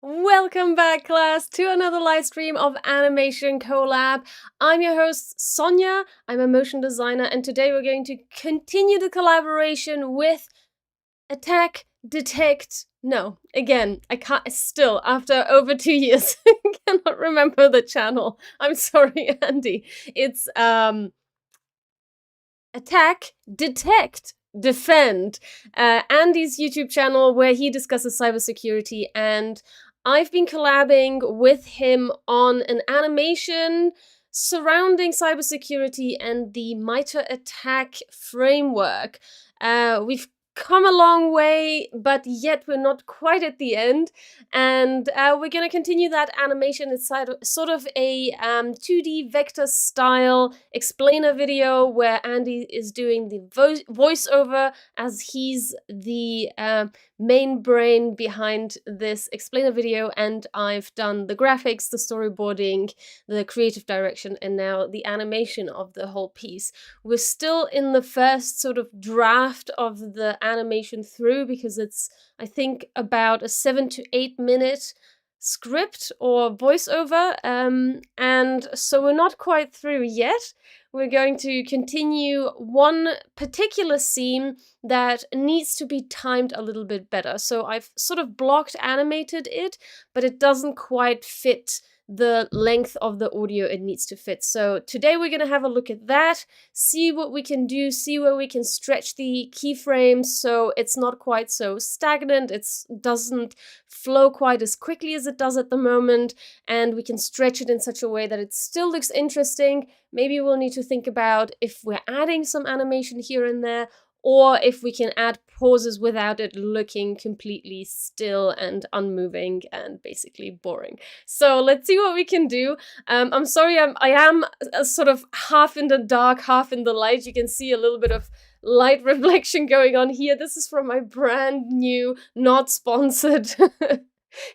Welcome back, class, to another live stream of Animation Collab. I'm your host, Sonja. I'm a motion designer, and today we're going to continue the collaboration with Attack, Detect. No, again, I can't, still, after over 2 years, I cannot remember the channel. I'm sorry, Andy. It's, Attack, Detect, Defend, Andy's YouTube channel where he discusses cybersecurity, and I've been collabing with him on an animation surrounding cybersecurity and the MITRE ATT&CK framework. We've come a long way, but yet we're not quite at the end, and we're going to continue that animation. It's sort of a 2D vector style explainer video where Andy is doing the voiceover as he's the main brain behind this explainer video, and I've done the graphics, the storyboarding, the creative direction, and now the animation of the whole piece. We're still in the first sort of draft of the animation through because it's, I think, about a 7 to 8 minute script or voiceover, and so we're not quite through yet. We're going to continue one particular scene that needs to be timed a little bit better. So I've sort of blocked animated it, but it doesn't quite fit the length of the audio it needs to fit. So today we're going to have a look at that, see what we can do, see where we can stretch the keyframes so it's not quite so stagnant, it doesn't flow quite as quickly as it does at the moment, and we can stretch it in such a way that it still looks interesting. Maybe we'll need to think about if we're adding some animation here and there, or if we can add pauses without it looking completely still and unmoving and basically boring. So let's see what we can do. I'm sorry, I am sort of half in the dark, half in the light. You can see a little bit of light reflection going on here. This is from my brand new, not sponsored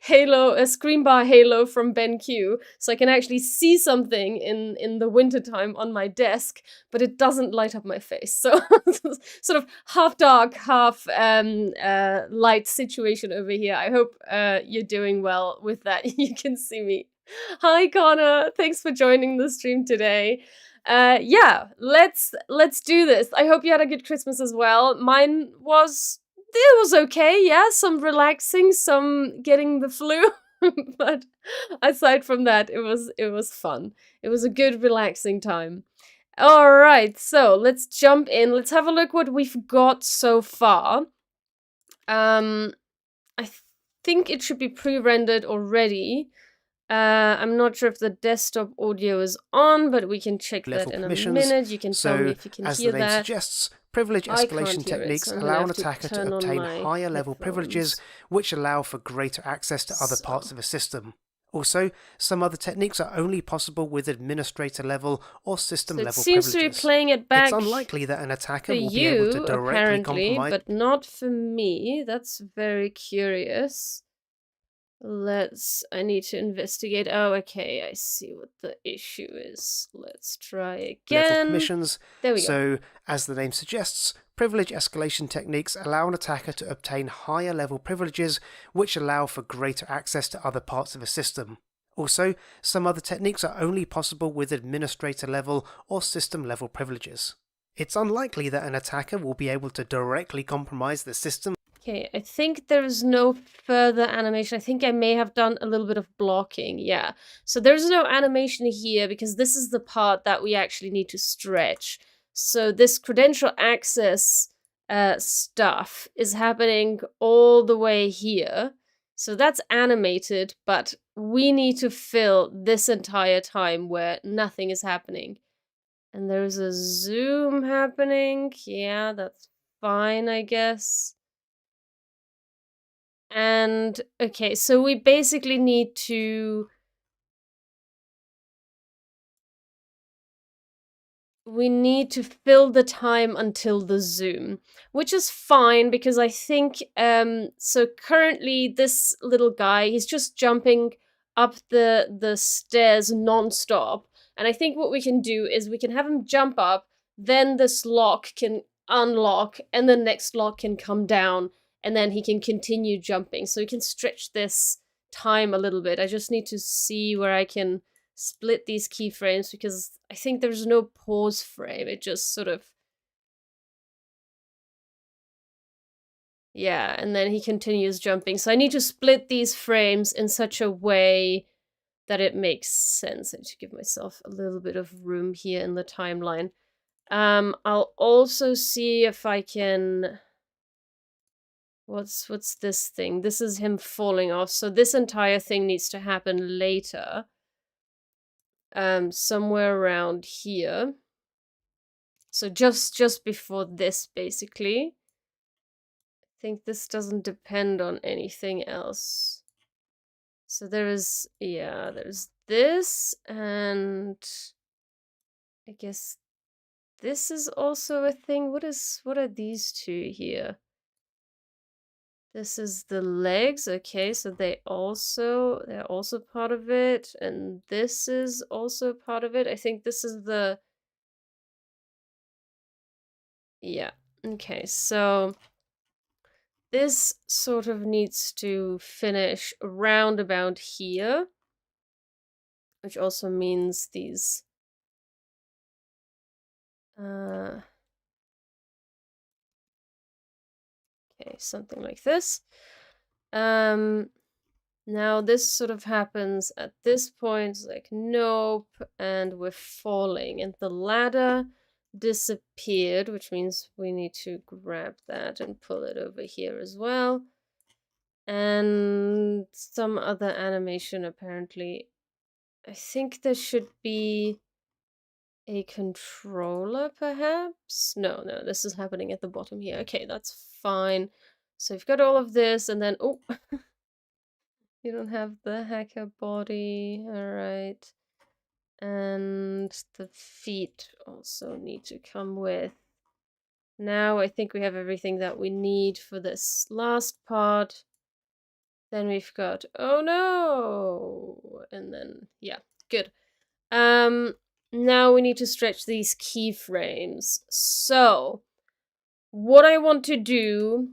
Halo, a screen bar halo from BenQ, so I can actually see something in the wintertime on my desk, but it doesn't light up my face. So sort of half dark, half light situation over here. I hope you're doing well with that. You can see me. Hi Connor, thanks for joining the stream today. Yeah, let's do this. I hope you had a good Christmas as well. Mine was, it was okay, yeah, some relaxing, some getting the flu, but aside from that, it was fun. It was a good relaxing time. All right, so let's jump in. Let's have a look what we've got so far. I think it should be pre-rendered already. I'm not sure if the desktop audio is on, but we can check that in a minute. You can tell me if you can hear that. As the name suggests, privilege escalation techniques allow an attacker to obtain higher level privileges, which allow for greater access to other parts of a system. Also, some other techniques are only possible with administrator level or system level privileges. It seems to be playing it back. It's unlikely that an attacker will be able to directly compromise, but not for me. That's very curious. I need to investigate. Oh, okay, I see what the issue is. Let's try again. Level permissions. There we go. So, as the name suggests, privilege escalation techniques allow an attacker to obtain higher level privileges, which allow for greater access to other parts of a system. Also, some other techniques are only possible with administrator level or system level privileges. It's unlikely that an attacker will be able to directly compromise the system. Okay, I think there is no further animation. I think I may have done a little bit of blocking, yeah. So there's no animation here because this is the part that we actually need to stretch. So this credential access stuff is happening all the way here. So that's animated, but we need to fill this entire time where nothing is happening. And there's a zoom happening. Yeah, that's fine, I guess. And, okay, so we basically need to... We need to fill the time until the zoom, which is fine because I think, so currently this little guy, he's just jumping up the stairs non-stop. And I think what we can do is we can have him jump up, then this lock can unlock, and the next lock can come down, and then he can continue jumping. So we can stretch this time a little bit. I just need to see where I can split these keyframes, because I think there's no pause frame. It just sort of... Yeah, and then he continues jumping. So I need to split these frames in such a way that it makes sense. I need to give myself a little bit of room here in the timeline. I'll also see if I can... What's this thing? This is him falling off. So this entire thing needs to happen later. Somewhere around here. So just before this, basically. I think this doesn't depend on anything else. So there's this, and I guess this is also a thing. What are these two here? This is the legs. Okay, so they're also part of it, and this is also part of it. I think this is the... Yeah. Okay, so this sort of needs to finish around about here, which also means these okay, something like this. Now this sort of happens at this point, like nope, and we're falling, and the ladder disappeared, which means we need to grab that and pull it over here as well. And some other animation, apparently. I think there should be a controller, perhaps? No, this is happening at the bottom here. Okay, that's fine. So we've got all of this, and then... Oh! You don't have the hacker body. Alright. And the feet also need to come with. Now I think we have everything that we need for this last part. Then we've got... Oh no! And then... Yeah, good. Now we need to stretch these keyframes. So, what I want to do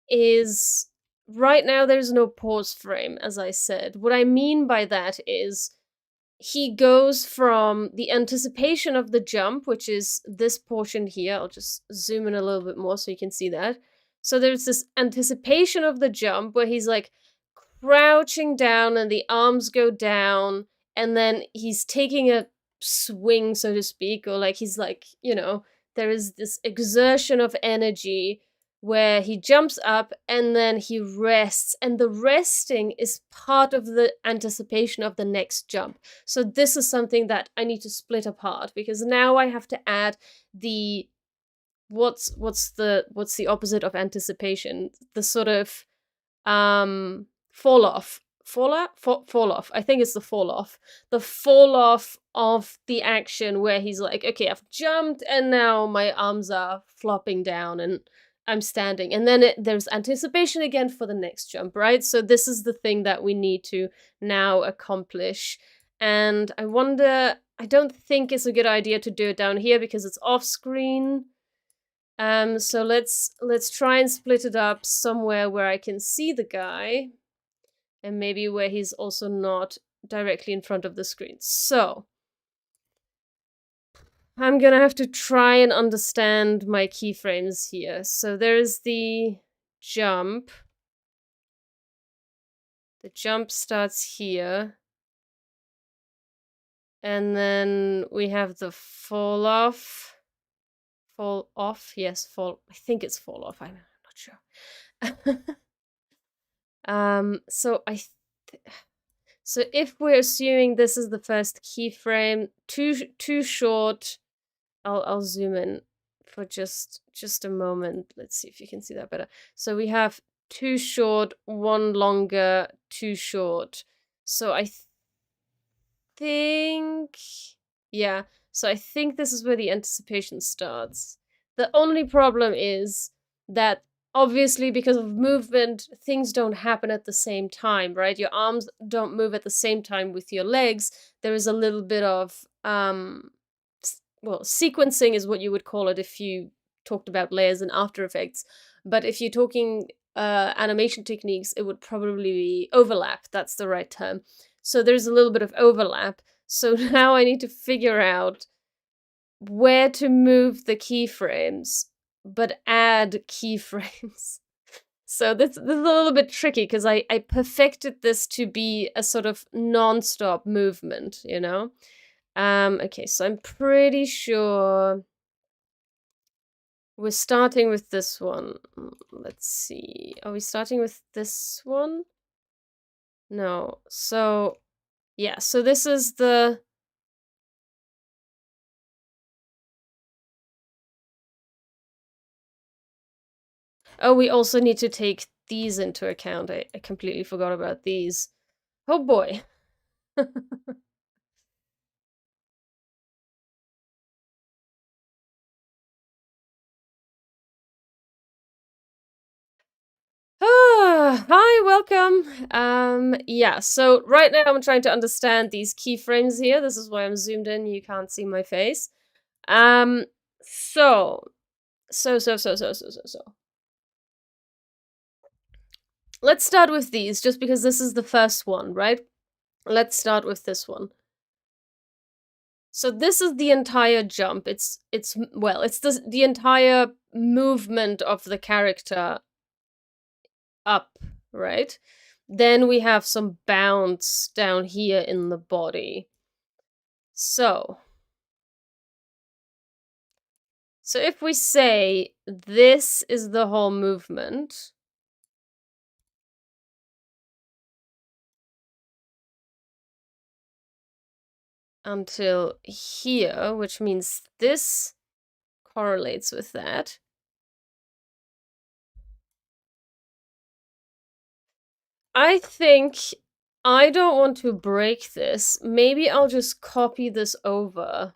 is... Right now there's no pause frame, as I said. What I mean by that is he goes from the anticipation of the jump, which is this portion here. I'll just zoom in a little bit more so you can see that. So there's this anticipation of the jump where he's like crouching down and the arms go down, and then he's taking a swing, so to speak, or like he's like, you know, there is this exertion of energy where he jumps up and then he rests, and the resting is part of the anticipation of the next jump. So this is something that I need to split apart, because now I have to add the what's the opposite of anticipation? The sort of fall off. Fall off. I think it's the fall off. The fall off of the action where he's like, okay, I've jumped and now my arms are flopping down and I'm standing. And then there's anticipation again for the next jump, right? So this is the thing that we need to now accomplish. And I wonder, I don't think it's a good idea to do it down here because it's off screen. So let's try and split it up somewhere where I can see the guy. And maybe where he's also not directly in front of the screen. So I'm gonna have to try and understand my keyframes here. So there's the jump. The jump starts here. And then we have the fall off. Fall off? Yes, fall. I think it's fall off. I'm not sure. So if we're assuming this is the first keyframe, too short. I'll zoom in for just a moment. Let's see if you can see that better. So we have too short, one longer, too short. So I think, yeah. So I think this is where the anticipation starts. The only problem is that obviously because of movement, things don't happen at the same time, right? Your arms don't move at the same time with your legs. There is a little bit of well, sequencing is what you would call it if you talked about layers in After Effects. But if you're talking animation techniques, it would probably be overlap. That's the right term. So there's a little bit of overlap. So now I need to figure out where to move the keyframes, but add keyframes. So this is a little bit tricky because I perfected this to be a sort of non-stop movement, you know? Okay, so I'm pretty sure we're starting with this one. Let's see. Are we starting with this one? No. So, yeah, so this is the... Oh, we also need to take these into account. I completely forgot about these. Oh boy. Hi, welcome. Yeah, so right now I'm trying to understand these keyframes here. This is why I'm zoomed in. You can't see my face. Um, so, so. Let's start with these, just because this is the first one, right? Let's start with this one. So this is the entire jump. It's well, it's the entire movement of the character up, right? Then we have some bounce down here in the body. So if we say this is the whole movement, until here, which means this correlates with that. I think I don't want to break this. Maybe I'll just copy this over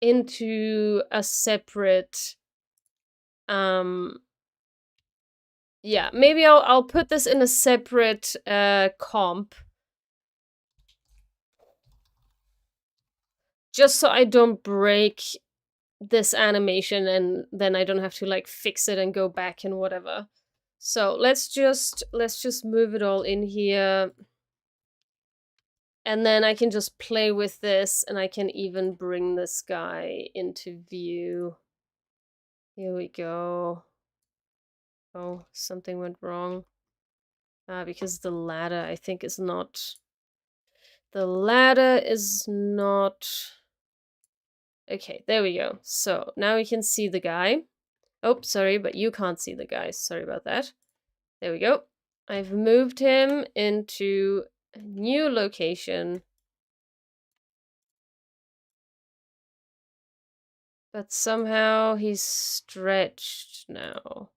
into a separate yeah, maybe I'll put this in a separate comp, just so I don't break this animation and then I don't have to like fix it and go back and whatever. So let's just move it all in here. And then I can just play with this, and I can even bring this guy into view. Here we go. Oh, something went wrong. Because the ladder, I think, is not... The ladder is not... Okay, there we go. So, now we can see the guy. Oh, sorry, but you can't see the guy. Sorry about that. There we go. I've moved him into a new location. But somehow he's stretched now.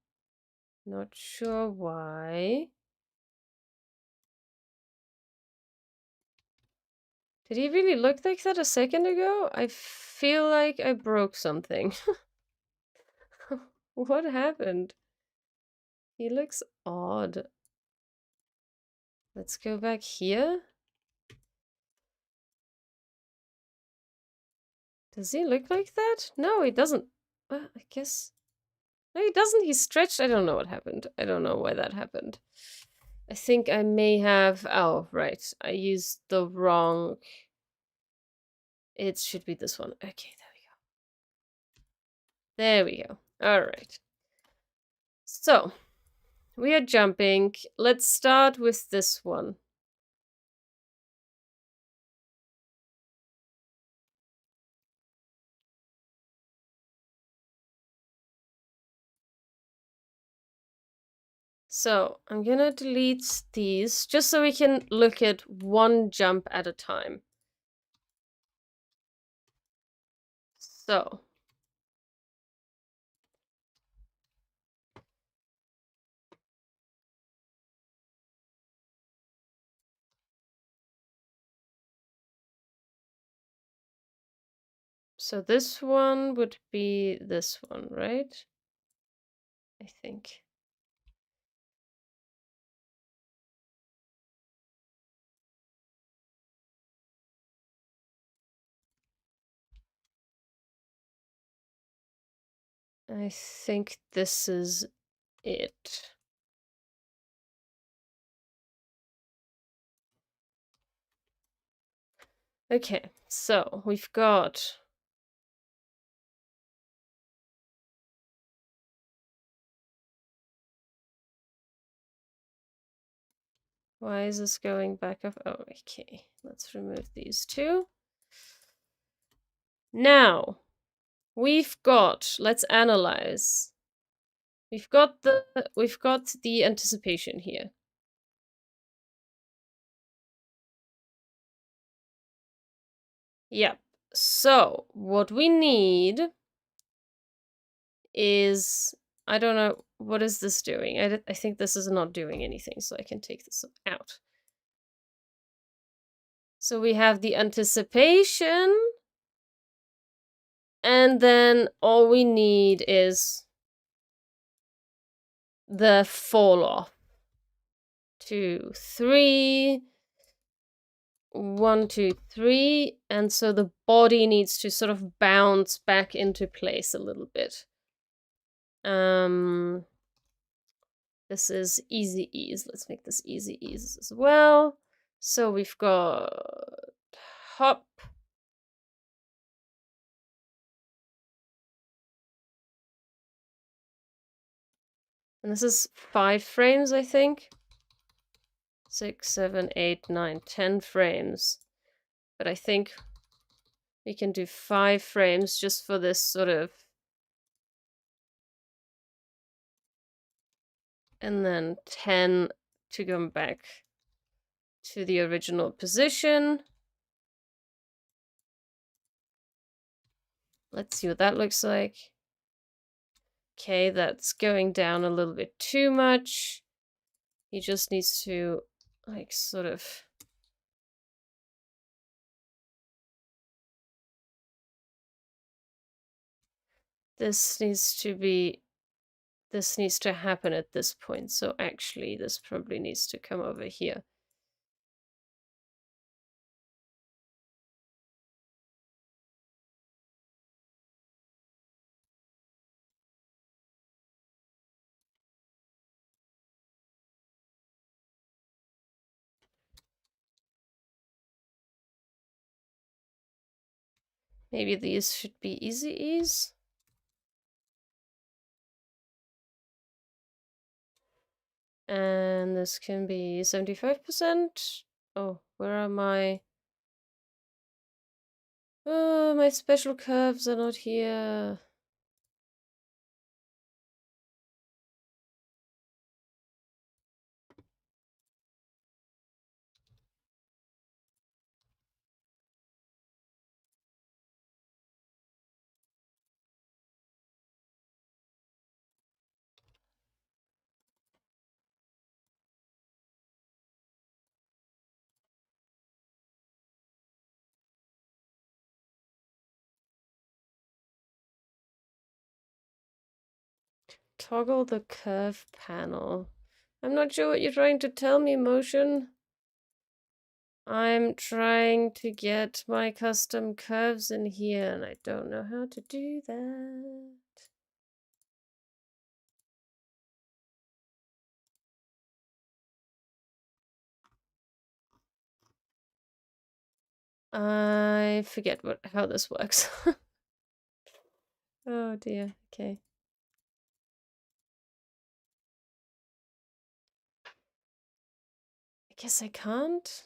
Not sure why. Did he really look like that a second ago? I feel like I broke something. What happened? He looks odd. Let's go back here. Does he look like that? No, he doesn't. I guess... No, he doesn't. He's stretched. I don't know what happened. I don't know why that happened. I think I may have... Oh, right. I used the wrong... It should be this one. Okay, there we go. All right. So, we are jumping. Let's start with this one. So, I'm gonna delete these just so we can look at one jump at a time. So, this one would be this one, right? I think. I think this is it. Okay, so we've got... Why is this going back up? Oh, okay. Let's remove these two. Now, we've got... Let's analyze. We've got the anticipation here. Yep. So, what we need is... I don't know, what is this doing? I think this is not doing anything, so I can take this out. So we have the anticipation, and then all we need is the fall off. 2, 3, 1, 2, 3, and so the body needs to sort of bounce back into place a little bit. This is easy ease. Let's make this easy ease as well. So we've got hop. And this is 5 frames, I think. 6, 7, 8, 9, 10 frames. But I think we can do 5 frames just for this sort of... And then 10 to come back to the original position. Let's see what that looks like. Okay, that's going down a little bit too much. He just needs to, like, sort of... This needs to happen at this point. So actually, this probably needs to come over here. Maybe these should be easy ease. And this can be 75%. Oh, where are my... Oh, my special curves are not here. Toggle the curve panel. I'm not sure what you're trying to tell me, Motion. I'm trying to get my custom curves in here, and I don't know how to do that. I forget how this works. Oh dear, okay. I guess I can't.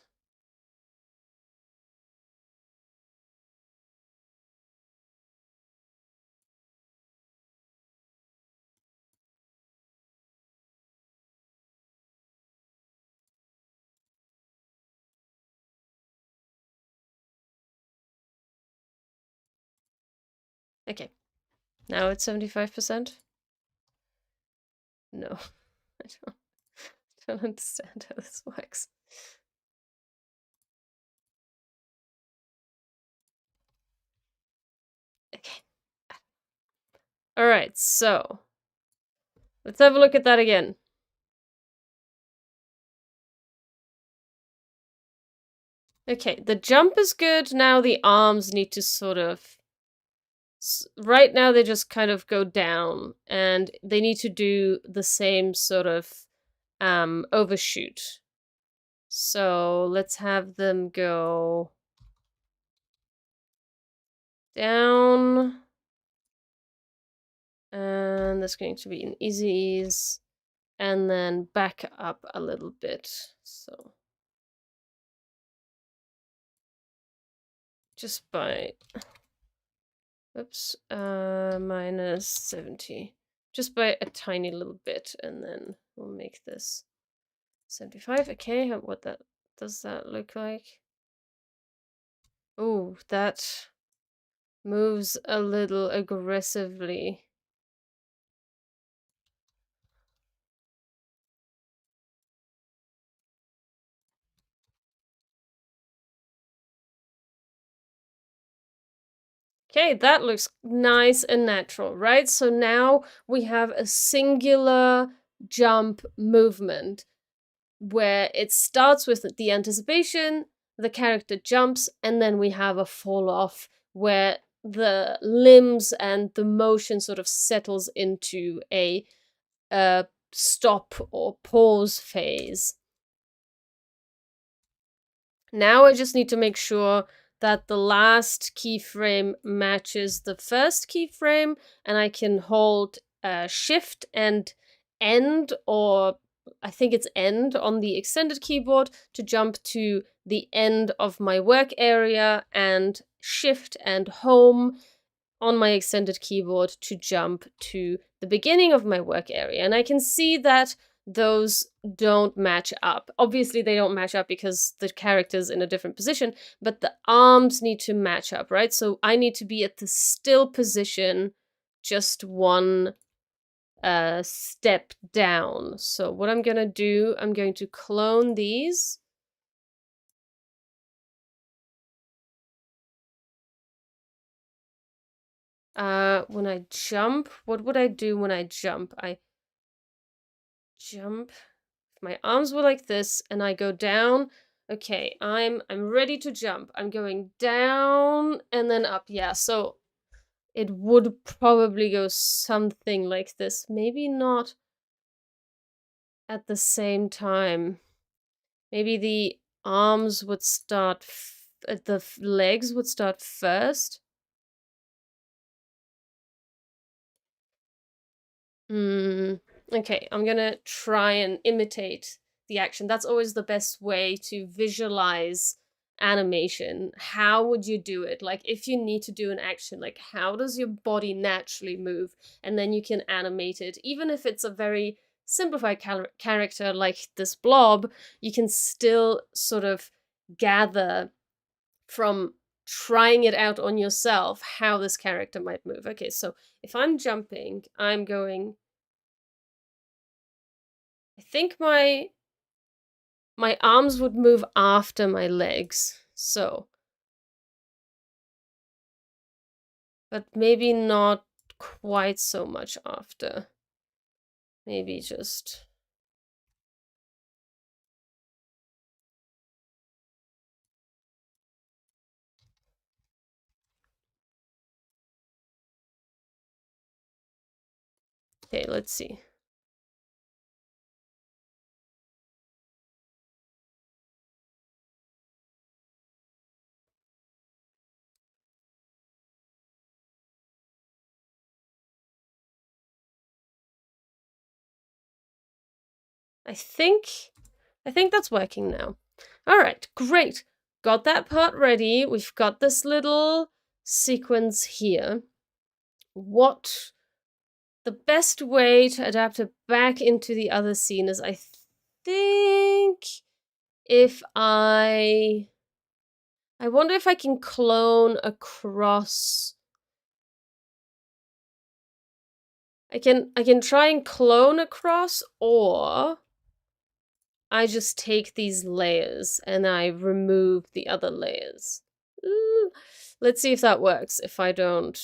Okay, now it's 75%. No, I don't understand how this works. Okay. All right, so let's have a look at that again. Okay, the jump is good. Now the arms need to sort of... Right now they just kind of go down, and they need to do the same sort of overshoot. So let's have them go down. And that's going to be an easy ease. And then back up a little bit. So just by, oops, minus 70. Just by a tiny little bit, and then we'll make this 75. Okay, what that does that look like? Oh, that moves a little aggressively. Okay, that looks nice and natural, right? So now we have a singular jump movement where it starts with the anticipation, the character jumps, and then we have a fall off where the limbs and the motion sort of settles into a stop or pause phase. Now I just need to make sure that the last keyframe matches the first keyframe, and I can hold shift and end, or I think it's end on the extended keyboard to jump to the end of my work area, and shift and home on my extended keyboard to jump to the beginning of my work area. And I can see that those don't match up. Obviously, they don't match up because the character's in a different position, but the arms need to match up, right? So I need to be at the still position, just one step down. So what I'm gonna do, I'm going to clone these. When I jump, what would I do when I jump? I jump. My arms were like this, and I go down. Okay, I'm ready to jump. I'm going down and then up. Yeah, so it would probably go something like this. Maybe not at the same time. Maybe the arms would start, the legs would start first. Okay, I'm gonna try and imitate the action. That's always the best way to visualize animation. How would you do it? Like, if you need to do an action, like, how does your body naturally move? And then you can animate it. Even if it's a very simplified character like this blob, you can still sort of gather from trying it out on yourself how this character might move. Okay, so if I'm jumping, I'm going, I think my arms would move after my legs. So, but maybe not quite so much after. Maybe just, okay, let's see. I think that's working now. All right, great. Got that part ready. We've got this little sequence here. What the best way to adapt it back into the other scene is, I think, if I wonder if I can clone across. I can try and clone across, or I just take these layers and I remove the other layers. Let's see if that works. If I don't,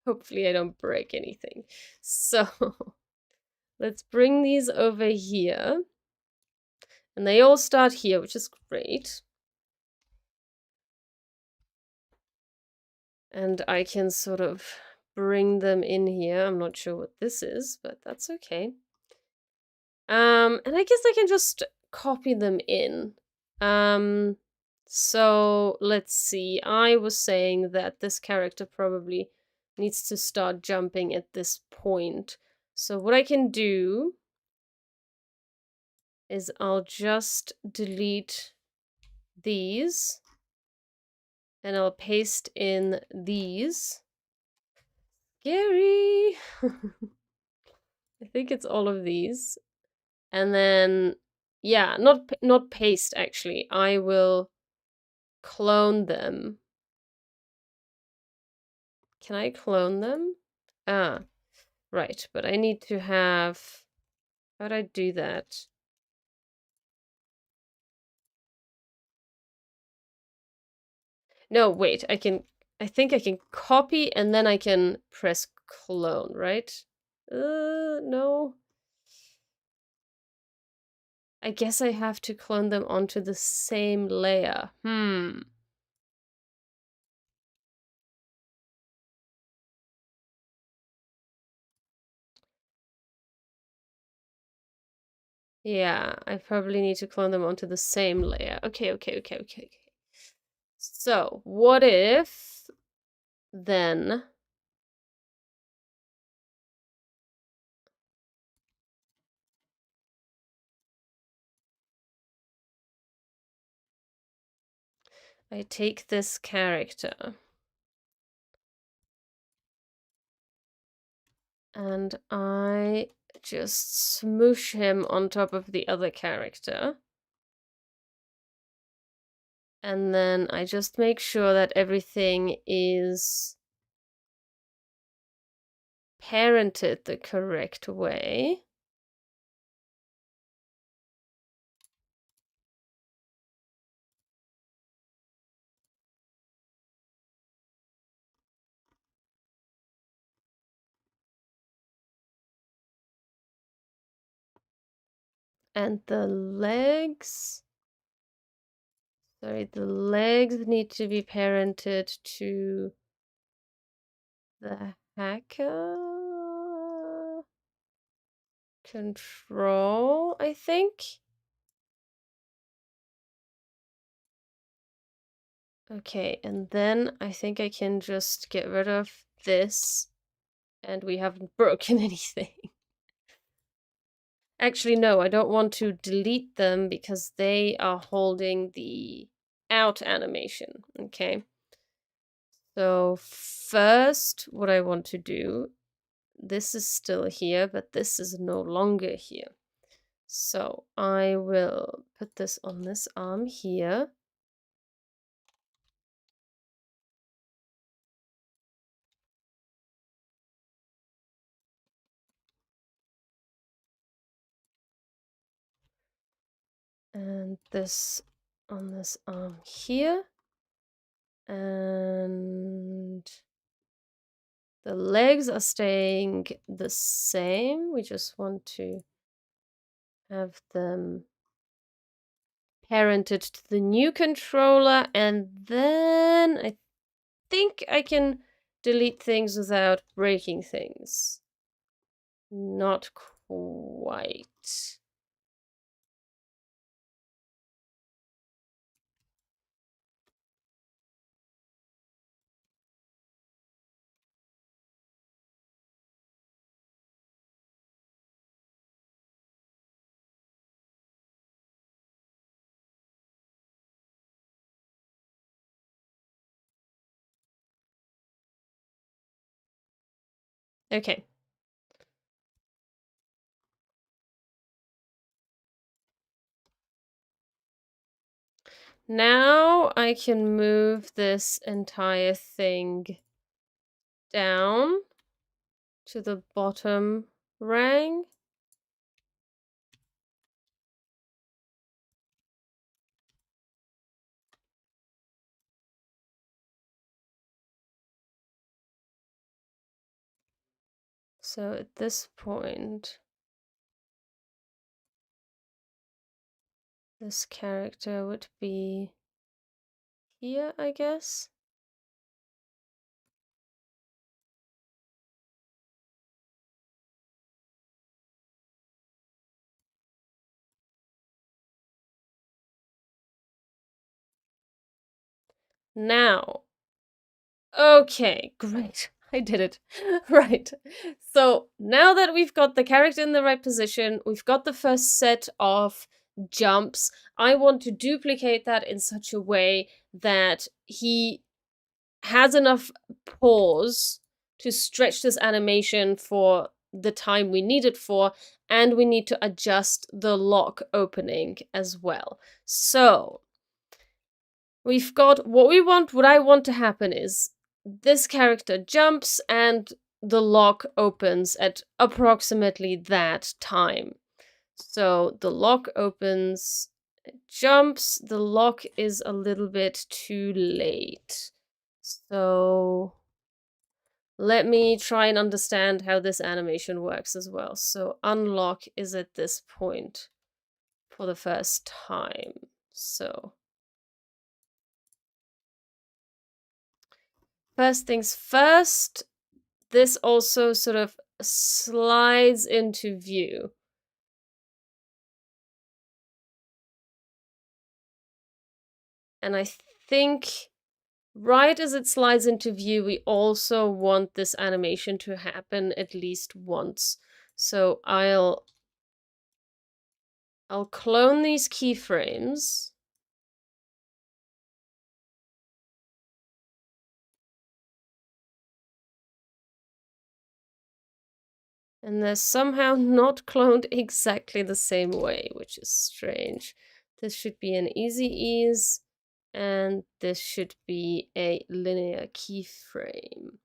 hopefully I don't break anything. So let's bring these over here. And they all start here, which is great. And I can sort of bring them in here. I'm not sure what this is, but that's okay. And I guess I can just copy them in. So let's see. I was saying that this character probably needs to start jumping at this point. So what I can do is I'll just delete these and I'll paste in these. Scary. I think it's all of these. And then, yeah, not paste actually. I will clone them. Can I clone them? Ah, right. But I need to have... How'd I do that? No, wait. I think I can copy and then I can press clone, right? No. I guess I have to clone them onto the same layer. Yeah, I probably need to clone them onto the same layer. Okay. So, what if then I take this character and I just smoosh him on top of the other character. And then I just make sure that everything is parented the correct way. And the legs... Sorry, the legs need to be parented to the hacker control, I think. Okay, and then I think I can just get rid of this and we haven't broken anything. Actually, no, I don't want to delete them because they are holding the out animation, okay? So first, what I want to do, this is still here, but this is no longer here. So I will put this on this arm here. And this on this arm here. And the legs are staying the same. We just want to have them parented to the new controller. And then I think I can delete things without breaking things. Not quite. Okay. Now I can move this entire thing down to the bottom rang. So at this point, this character would be here, I guess. Now. Okay, great. I did it. Right. So now that we've got the character in the right position, we've got the first set of jumps, I want to duplicate that in such a way that he has enough pause to stretch this animation for the time we need it for, and we need to adjust the lock opening as well. So we've got what I want to happen is this character jumps and the lock opens at approximately that time. So the lock opens, it jumps, the lock is a little bit too late. So let me try and understand how this animation works as well. So unlock is at this point for the first time. So first things first, this also sort of slides into view. And I think right as it slides into view, we also want this animation to happen at least once. So I'll clone these keyframes. And they're somehow not cloned exactly the same way, which is strange. This should be an easy ease, and this should be a linear keyframe.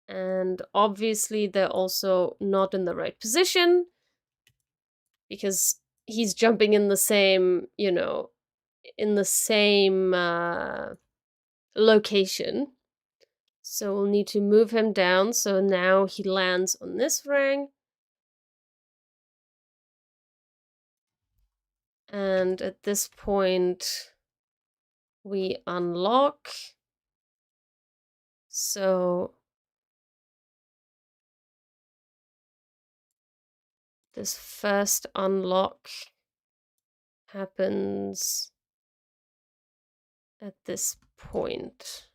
And obviously they're also not in the right position, because he's jumping in the same, in the same location. So we'll need to move him down, so now he lands on this ring. And at this point, we unlock. So this first unlock happens at this point.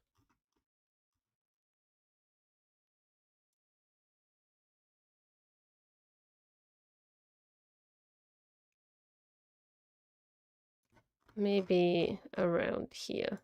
Maybe around here.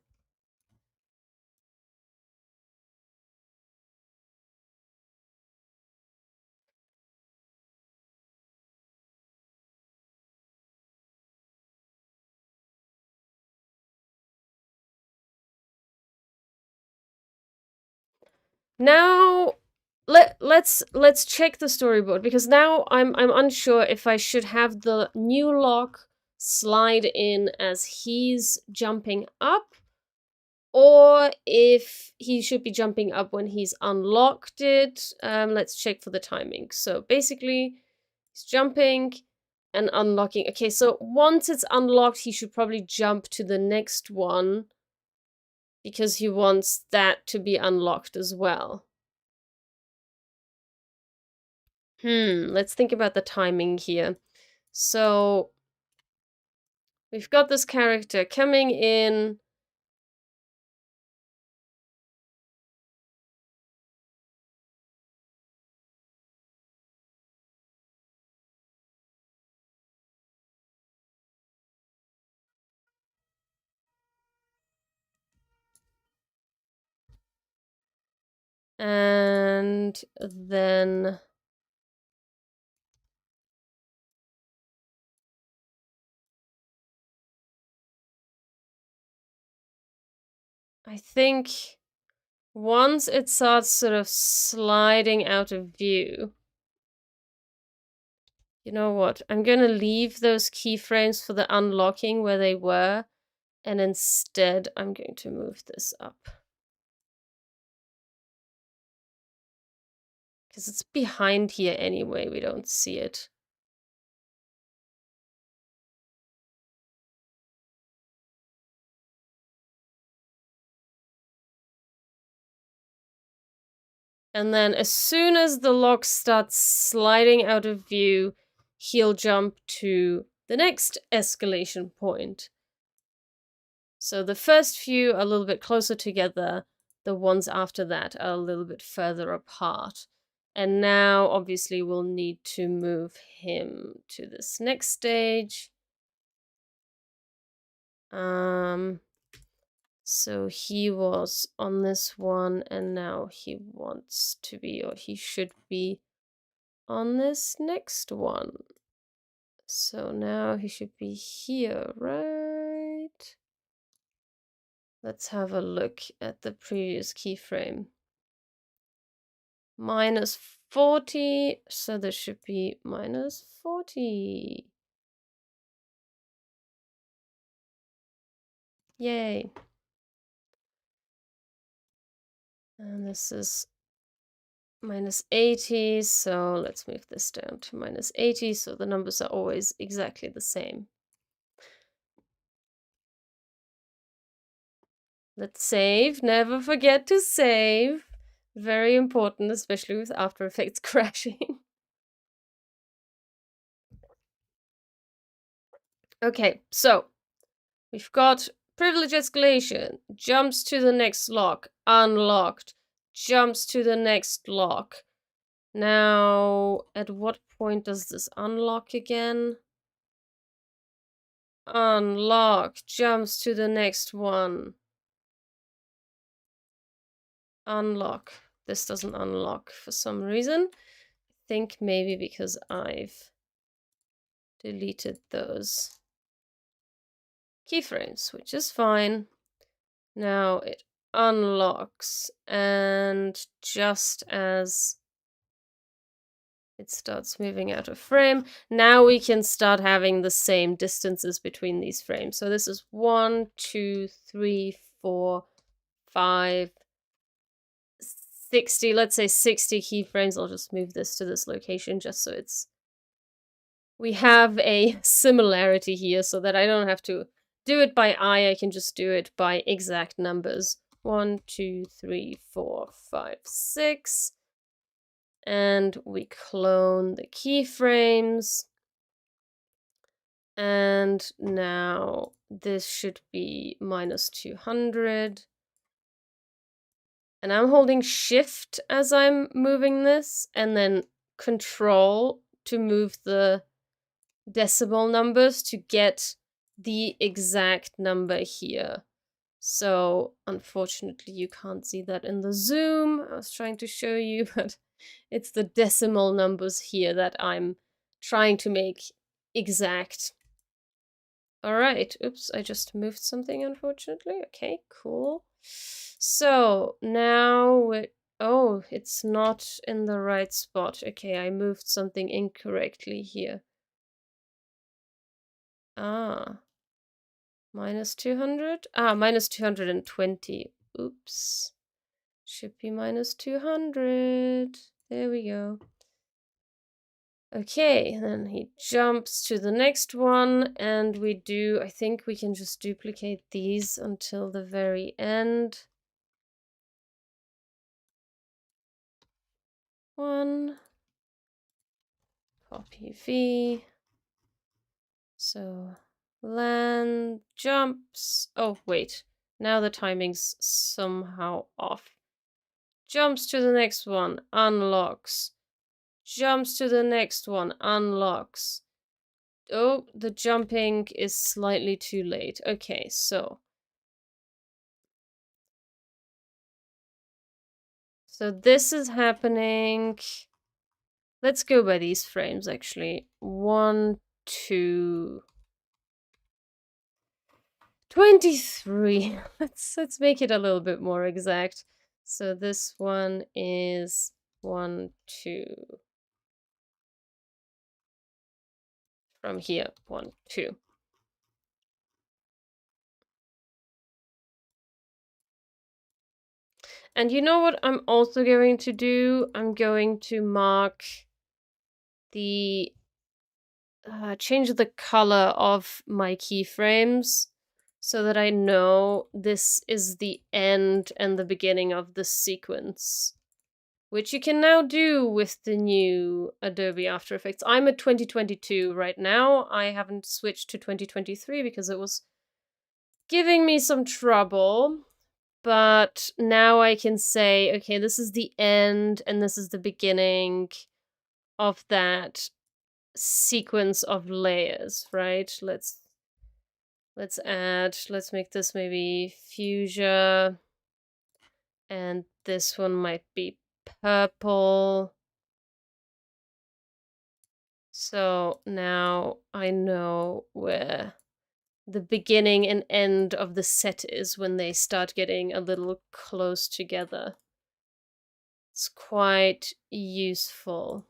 Now let's check the storyboard, because now I'm unsure if I should have the new lock slide in as he's jumping up, or if he should be jumping up when he's unlocked it. Let's check for the timing. So basically, he's jumping and unlocking. Okay, so once it's unlocked, he should probably jump to the next one, because he wants that to be unlocked as well. Let's think about the timing here. So we've got this character coming in. And then I think once it starts sort of sliding out of view, you know what? I'm gonna leave those keyframes for the unlocking where they were, and instead I'm going to move this up. Because it's behind here anyway, we don't see it. And then as soon as the lock starts sliding out of view, he'll jump to the next escalation point. So the first few are a little bit closer together. The ones after that are a little bit further apart. And now, obviously, we'll need to move him to this next stage. So he was on this one, and now he wants to be, or he should be, on this next one. So now he should be here, right? Let's have a look at the previous keyframe. Minus 40, so this should be minus 40. Yay. And this is minus 80, so let's move this down to minus 80, so the numbers are always exactly the same. Let's save. Never forget to save. Very important, especially with After Effects crashing. Okay, so we've got privilege escalation, jumps to the next lock, unlocked, jumps to the next lock. Now, at what point does this unlock again? Unlock, jumps to the next one. Unlock. This doesn't unlock for some reason. I think maybe because I've deleted those keyframes, which is fine. Now it unlocks, and just as it starts moving out of frame, now we can start having the same distances between these frames. So this is 1, 2, 3, 4, 5, 60, let's say 60 keyframes. I'll just move this to this location just so we have a similarity here so that I don't have to do it by eye. I can just do it by exact numbers. 1, 2, 3, 4, 5, 6. And we clone the keyframes. And now this should be minus 200. And I'm holding shift as I'm moving this, and then control to move the decimal numbers to get the exact number here. So unfortunately you can't see that in the zoom. I was trying to show you, but it's the decimal numbers here that I'm trying to make exact. All right, oops, I just moved something, unfortunately. Okay, cool. So now oh, it's not in the right spot. Okay, I moved something incorrectly here. Ah, minus 200? Ah, minus 220. Oops. Should be minus 200. There we go. Okay, then he jumps to the next one, and I think we can just duplicate these until the very end. 1. Copy V. So, land, jumps. Oh, wait. Now the timing's somehow off. Jumps to the next one, unlocks. Jumps to the next one, unlocks. Oh, the jumping is slightly too late. Okay, so this is happening. Let's go by these frames, actually. 1, 2, 23. Let's make it a little bit more exact. So this one is 1, 2. From here, 1, 2. And you know what I'm also going to do? I'm going to mark the change the color of my keyframes so that I know this is the end and the beginning of the sequence, which you can now do with the new Adobe After Effects. I'm at 2022 right now. I haven't switched to 2023 because it was giving me some trouble, but now I can say, okay, this is the end and this is the beginning of that sequence of layers, right? Let's make this maybe fuchsia, and this one might be purple. So now I know where the beginning and end of the set is when they start getting a little close together. It's quite useful.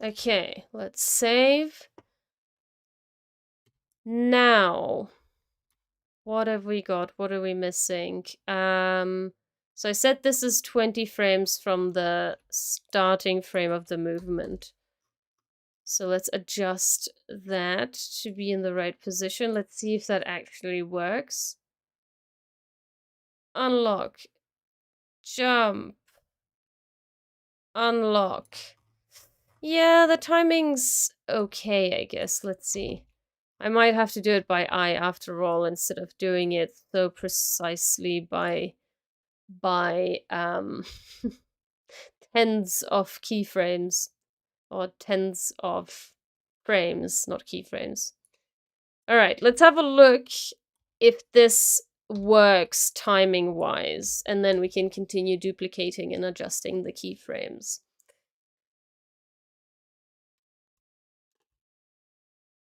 Okay, let's save. Now, what have we got? What are we missing? So I said this is 20 frames from the starting frame of the movement. So let's adjust that to be in the right position. Let's see if that actually works. Unlock. Jump. Unlock. Yeah, the timing's okay, I guess. Let's see. I might have to do it by eye after all, instead of doing it so precisely by tens of keyframes, or tens of frames, not keyframes. All right, let's have a look if this works timing wise, and then we can continue duplicating and adjusting the keyframes.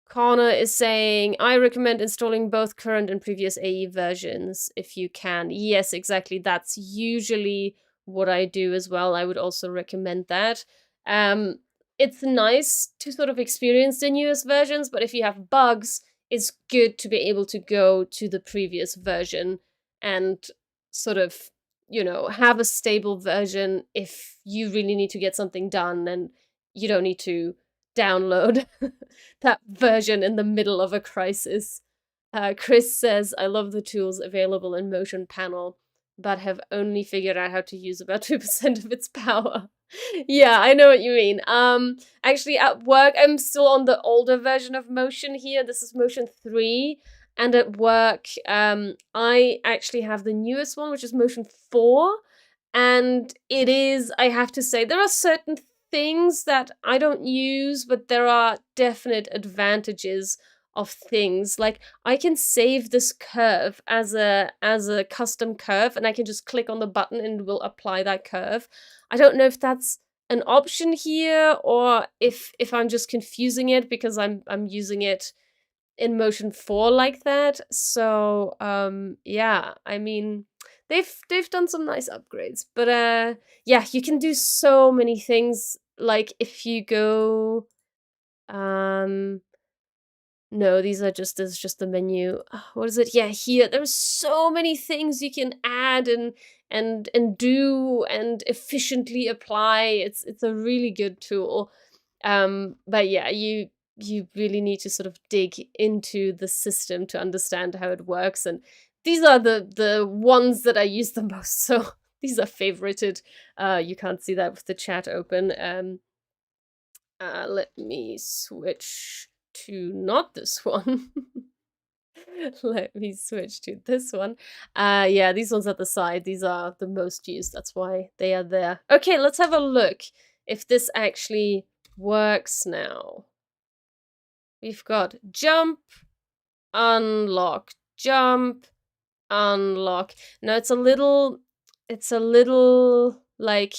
Connor is saying, I recommend installing both current and previous AE versions if you can. Yes, exactly. That's usually what I do as well. I would also recommend that. It's nice to sort of experience the newest versions, but if you have bugs, it's good to be able to go to the previous version and sort of, you know, have a stable version if you really need to get something done and you don't need to download that version in the middle of a crisis. Chris says, I love the tools available in Motion Panel, but have only figured out how to use about 2% of its power. Yeah, I know what you mean. Actually, at work, I'm still on the older version of Motion here. This is Motion 3. And at work, I actually have the newest one, which is Motion 4. And it is, I have to say, there are certain things that I don't use, but there are definite advantages of things. Like, I can save this curve as a custom curve, and I can just click on the button and it will apply that curve. I don't know if that's an option here, or if I'm just confusing it because I'm using it in Motion 4 like that. So yeah, I mean, they've done some nice upgrades, but yeah, you can do so many things. Like if you go no, these are just, this is just the menu. What is it? Yeah, here there's so many things you can add and do and efficiently apply. It's a really good tool. But yeah, you really need to sort of dig into the system to understand how it works, and these are the ones that I use the most. So these are favorited. You can't see that with the chat open. Let me switch to not this one. Let me switch to this one. Yeah, these ones at the side, these are the most used. That's why they are there. Okay, let's have a look if this actually works now. We've got jump, unlock, jump, unlock. Now it's a little like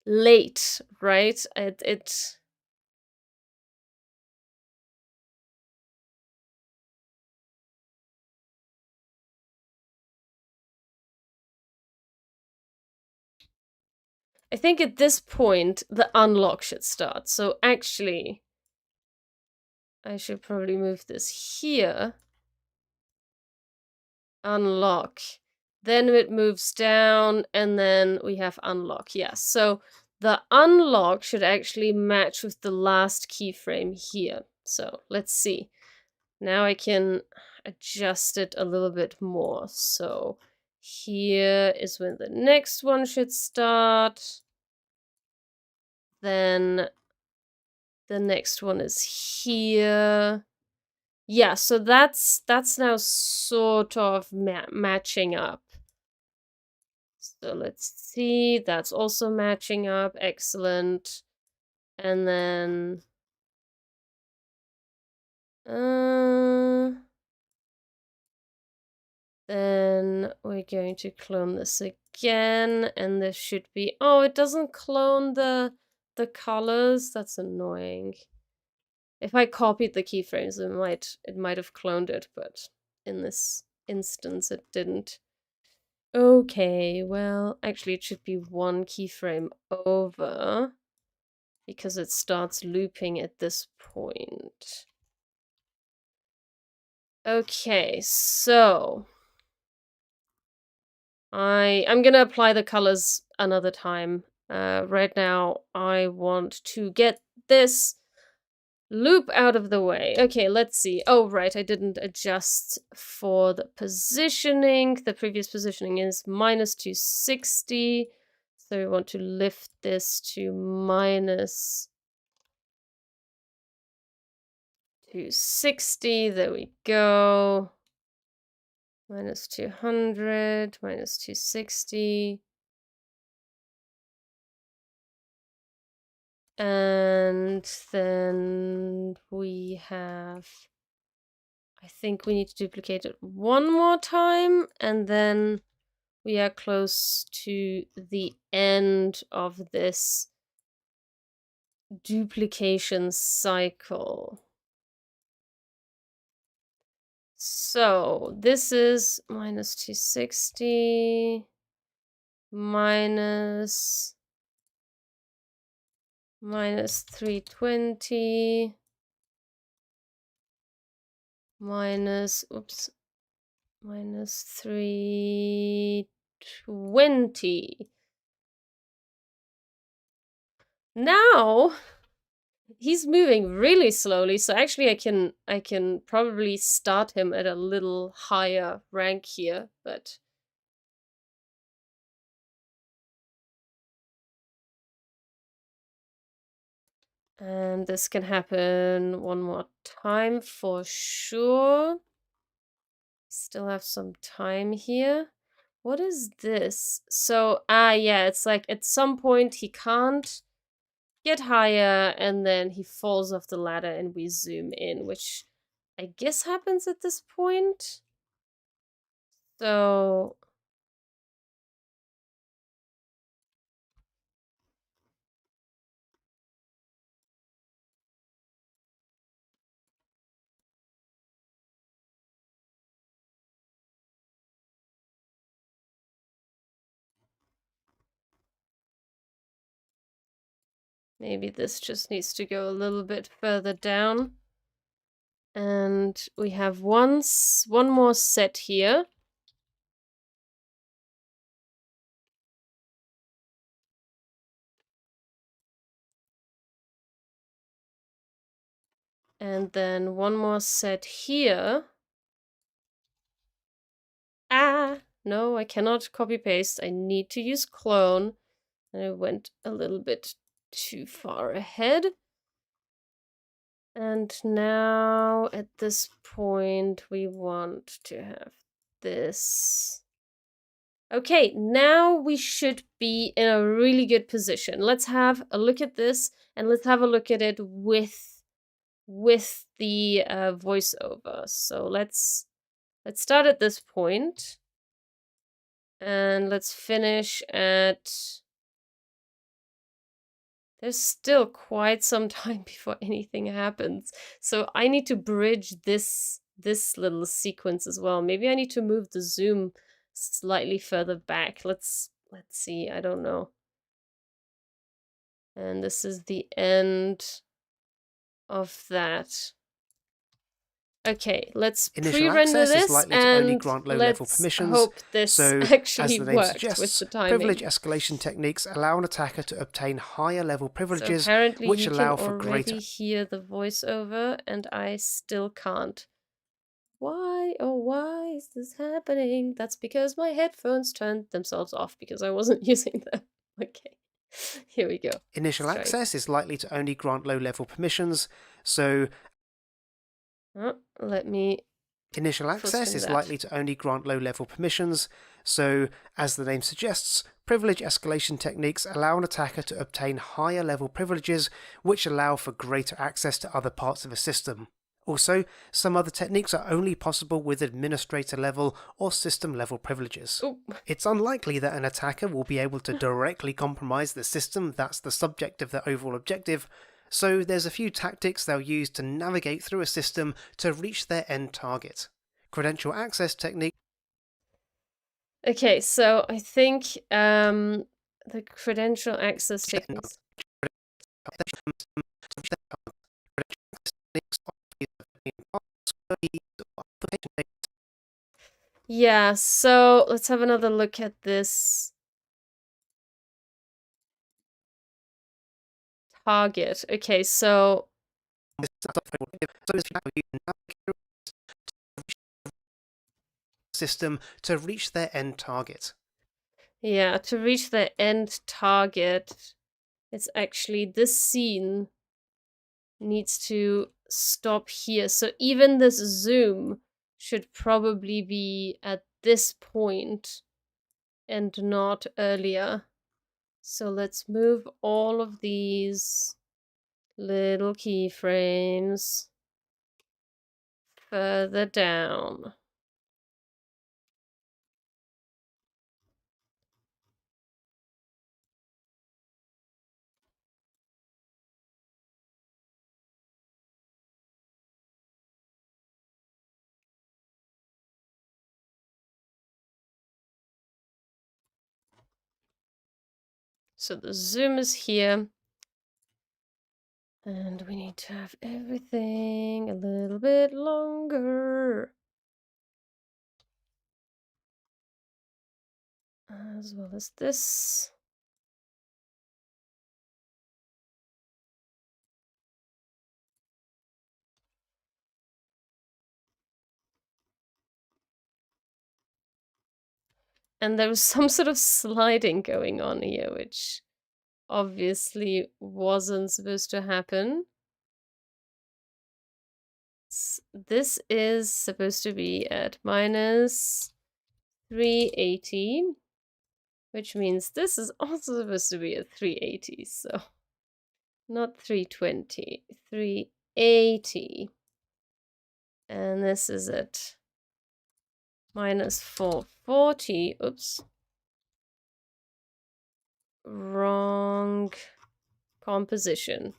late, right? It I think at this point, the unlock should start. So actually, I should probably move this here. Unlock. Then it moves down, and then we have unlock. Yes, so the unlock should actually match with the last keyframe here. So let's see. Now I can adjust it a little bit more. So here is when the next one should start. Then the next one is here. Yeah, so that's now sort of matching up. So let's see, that's also matching up. Excellent. And then we're going to clone this again, and this should be, oh, it doesn't clone the colors. That's annoying. If I copied the keyframes, it might have cloned it, but in this instance it didn't. Okay, well, actually it should be one keyframe over because it starts looping at this point. Okay, so I'm gonna apply the colors another time. Right now I want to get this loop out of the way. Okay, let's see. Oh, right, I didn't adjust for the positioning. The previous positioning is minus 260. So we want to lift this to minus 260. There we go. Minus 200, minus 260. And then we have, I think we need to duplicate it one more time, and then we are close to the end of this duplication cycle. So this is minus 260 minus 320 minus 320. Now he's moving really slowly, so actually I can probably start him at a little higher rank here, but and this can happen one more time for sure. Still have some time here. What is this? So, yeah, it's like at some point he can't get higher and then he falls off the ladder and we zoom in, which I guess happens at this point. So maybe this just needs to go a little bit further down. And we have one more set here. And then one more set here. No, I cannot copy paste. I need to use clone. And I went a little bit too far ahead. And now at this point, we want to have this. Okay, now we should be in a really good position. Let's have a look at this, and let's have a look at it with the voiceover. So let's start at this point, and let's finish at. There's still quite some time before anything happens. So I need to bridge this little sequence as well. Maybe I need to move the zoom slightly further back. Let's see, I don't know. And this is the end of that. Okay, let's pre-render this and let's hope this actually worked with the timing. Privilege escalation techniques allow an attacker to obtain higher level privileges, which allow for greater. Hear the voiceover, and I still can't. Why, oh, why is this happening? That's because my headphones turned themselves off because I wasn't using them. Okay, here we go. Initial Let's try. access is likely to only grant low-level permissions, so let me. Initial access is likely to only grant low-level permissions, so, as the name suggests, privilege escalation techniques allow an attacker to obtain higher-level privileges which allow for greater access to other parts of a system. Also, some other techniques are only possible with administrator-level or system-level privileges. Ooh. It's unlikely that an attacker will be able to directly compromise the system that's the subject of their overall objective, so there's a few tactics they'll use to navigate through a system to reach their end target. Credential access technique. Okay, so I think the credential access techniques. Yeah, so let's have another look at this target. Okay, so system to reach their end target. Yeah, to reach the end target, it's actually this scene needs to stop here. So even this zoom should probably be at this point and not earlier. So let's move all of these little keyframes further down. So the zoom is here. And we need to have everything a little bit longer. As well as this. And there was some sort of sliding going on here, which obviously wasn't supposed to happen. This is supposed to be at minus 380, which means this is also supposed to be at 380, so not 320, 380. And this is at minus 440. Oops. Wrong composition.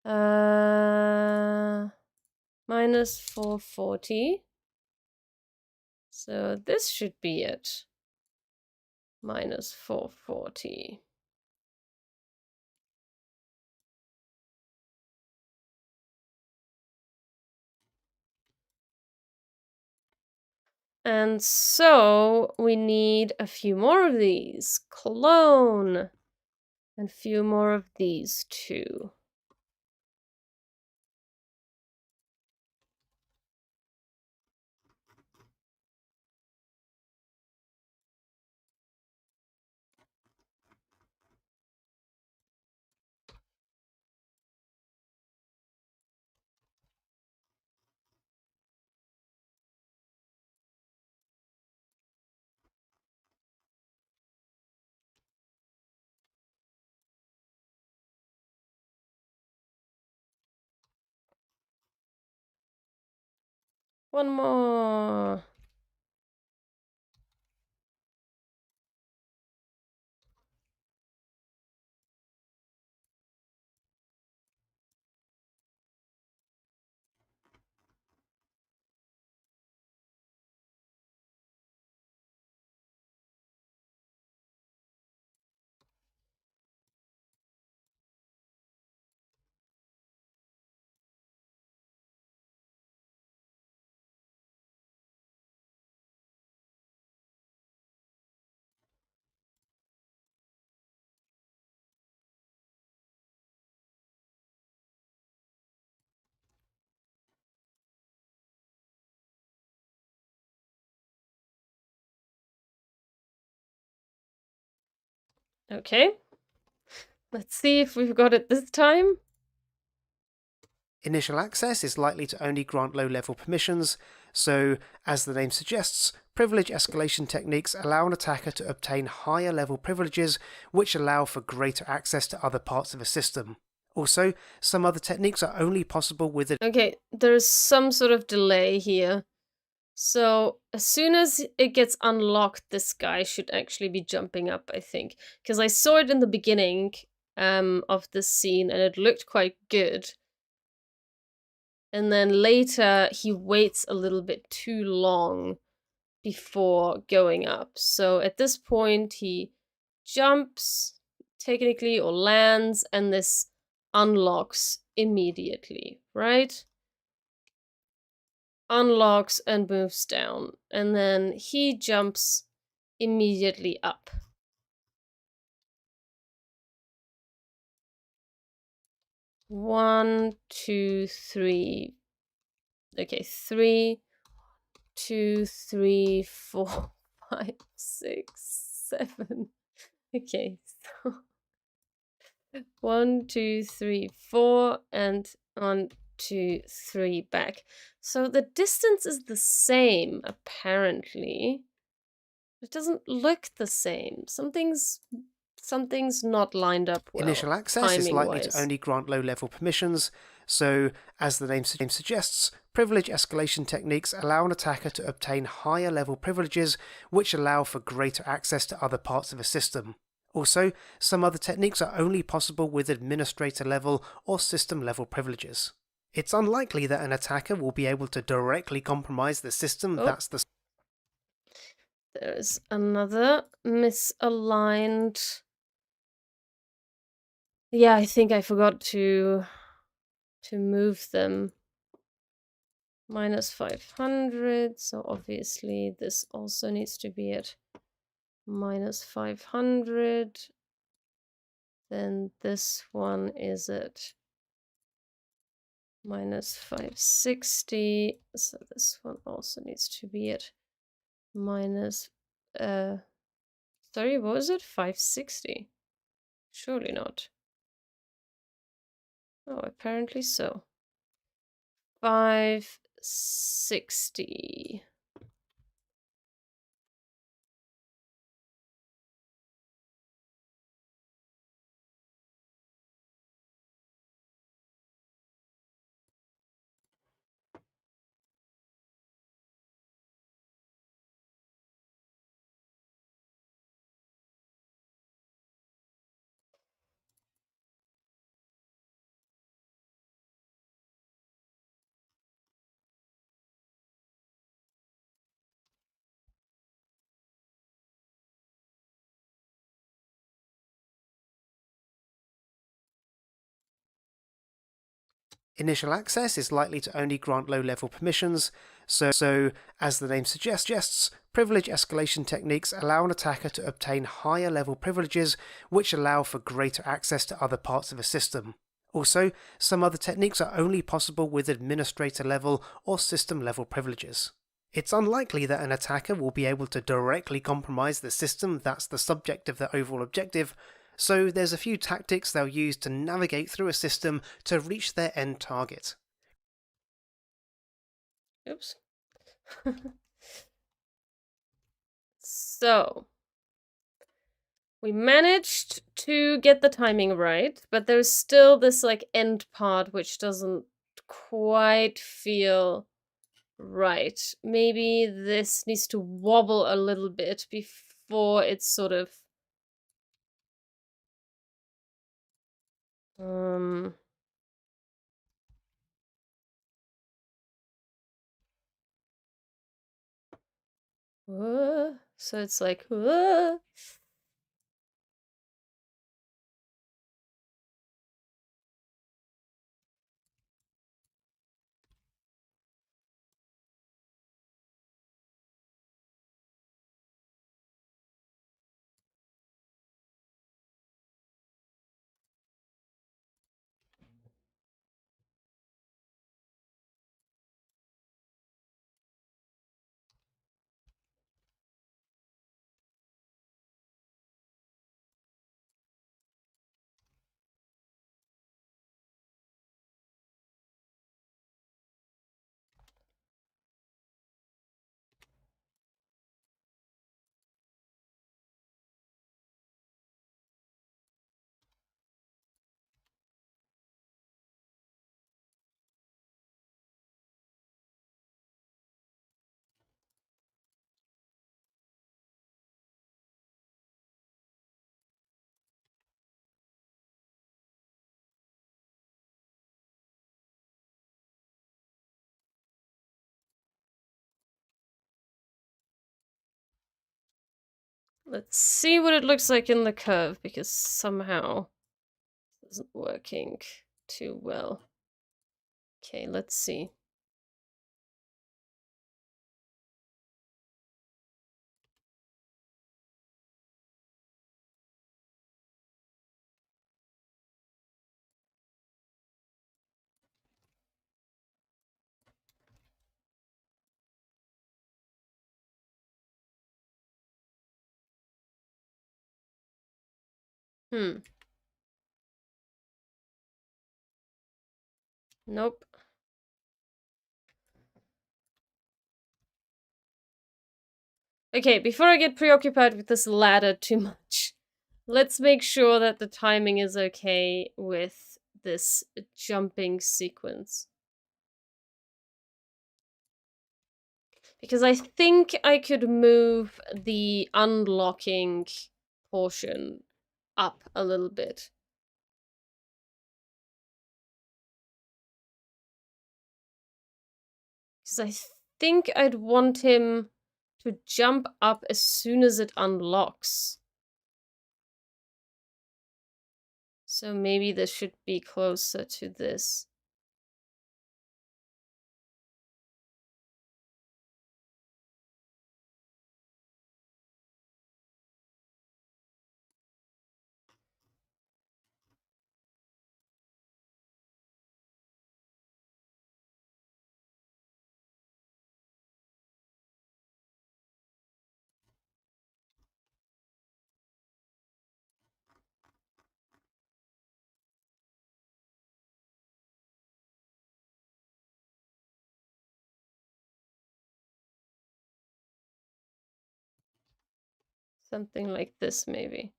Minus 440. So this should be it. Minus 440. And so we need a few more of these. Clone. And a few more of these too. One more. Okay. Let's see if we've got it this time. Initial access is likely to only grant low-level permissions, so, as the name suggests, privilege escalation techniques allow an attacker to obtain higher-level privileges which allow for greater access to other parts of a system. Also, some other techniques are only possible with a... Okay, there's some sort of delay here. So as soon as it gets unlocked, this guy should actually be jumping up, I think. Because I saw it in the beginning of this scene and it looked quite good. And then later he waits a little bit too long before going up. So at this point he jumps technically or lands and this unlocks immediately, right? Unlocks and moves down, and then he jumps immediately up. One, two, three. Okay, 3, 2, 3, 4, 5, 6, 7. Okay, so 1, 2, 3, 4, and 1, 2, 3 back. So the distance is the same, apparently. It doesn't look the same. Something's not lined up well. Initial access is likely to timing-wise. only grant low-level permissions, so, as the name suggests, privilege escalation techniques allow an attacker to obtain higher-level privileges which allow for greater access to other parts of a system. Also, some other techniques are only possible with administrator-level or system-level privileges. It's unlikely that an attacker will be able to directly compromise the system that's the... There's another misaligned... Yeah, I think I forgot to move them. Minus 500, so obviously this also needs to be at minus 500. Then this one is at minus 560, so this one also needs to be at minus sorry, what was it? 560? Surely not. Oh, apparently so. 560. Initial access is likely to only grant low-level permissions, so, as the name suggests, privilege escalation techniques allow an attacker to obtain higher-level privileges which allow for greater access to other parts of a system. Also, some other techniques are only possible with administrator-level or system-level privileges. It's unlikely that an attacker will be able to directly compromise the system that's the subject of their overall objective, so there's a few tactics they'll use to navigate through a system to reach their end target. Oops. So, we managed to get the timing right, but there's still this like end part which doesn't quite feel right. Maybe this needs to wobble a little bit before it's sort of so it's like Let's see what it looks like in the curve, because somehow it isn't working too well. Okay, let's see. Nope. Okay, before I get preoccupied with this ladder too much, let's make sure that the timing is okay with this jumping sequence. Because I think I could move the unlocking portion up a little bit. Because I think I'd want him to jump up as soon as it unlocks. So maybe this should be closer to this. Something like this, maybe.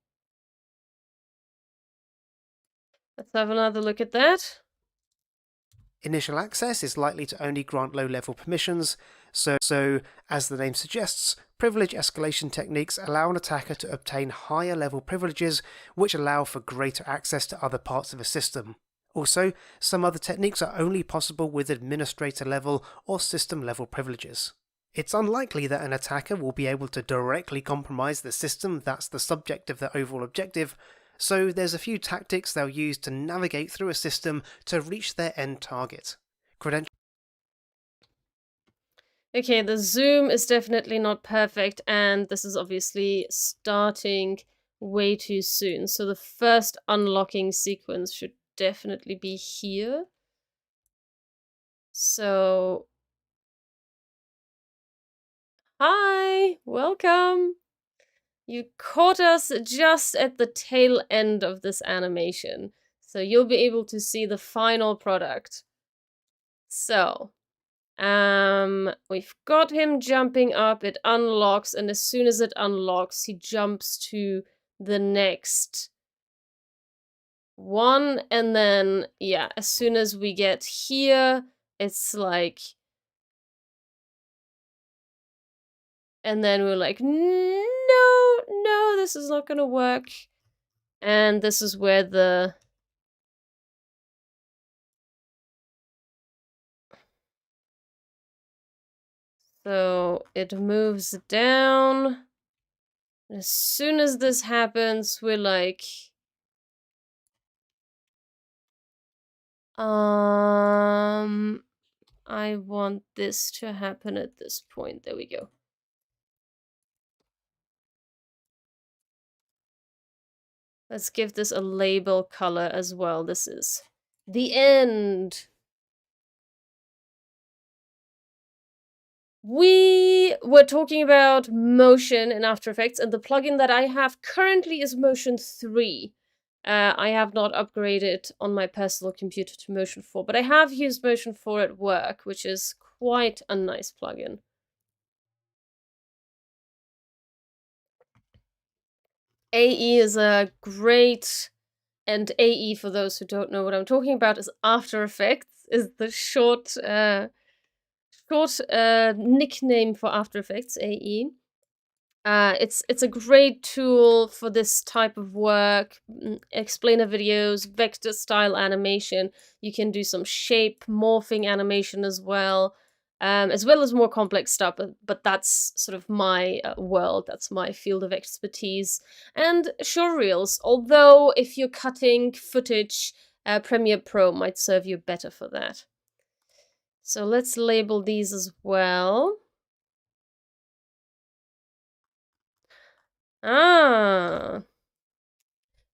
Let's have another look at that. Initial access is likely to only grant low-level permissions, so, as the name suggests, privilege escalation techniques allow an attacker to obtain higher-level privileges which allow for greater access to other parts of a system. Also, some other techniques are only possible with administrator-level or system-level privileges. It's unlikely that an attacker will be able to directly compromise the system that's the subject of their overall objective, so there's a few tactics they'll use to navigate through a system to reach their end target. Okay, the zoom is definitely not perfect, and this is obviously starting way too soon. So the first unlocking sequence should definitely be here. So, hi, welcome. You caught us just at the tail end of this animation, so you'll be able to see the final product. So, we've got him jumping up, it unlocks, and as soon as it unlocks, he jumps to the next one, and then, yeah, as soon as we get here, it's like... And then we're like, no, this is not gonna work. And this is where the... So it moves down. As soon as this happens, we're like... I want this to happen at this point. There we go. Let's give this a label color as well. This is the end. We were talking about motion in After Effects, and the plugin that I have currently is Motion 3. I have not upgraded on my personal computer to Motion 4, but I have used Motion 4 at work, which is quite a nice plugin. AE is a great... And AE, for those who don't know what I'm talking about, is After Effects, is the short nickname for After Effects, AE. It's a great tool for this type of work, explainer videos, vector style animation. You can do some shape morphing animation as well. as well as more complex stuff. But that's sort of my world. That's my field of expertise. And showreels. Although if you're cutting footage, Premiere Pro might serve you better for that. So let's label these as well. Ah.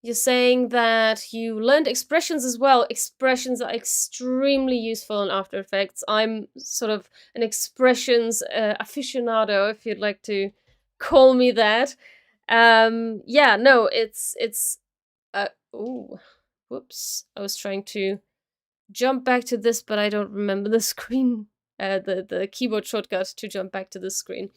You're saying that you learned expressions as well. Expressions are extremely useful in After Effects. I'm sort of an expressions aficionado, if you'd like to call me that. Yeah, no, it's ooh, whoops. I was trying to jump back to this, but I don't remember the screen, the keyboard shortcut to jump back to the screen.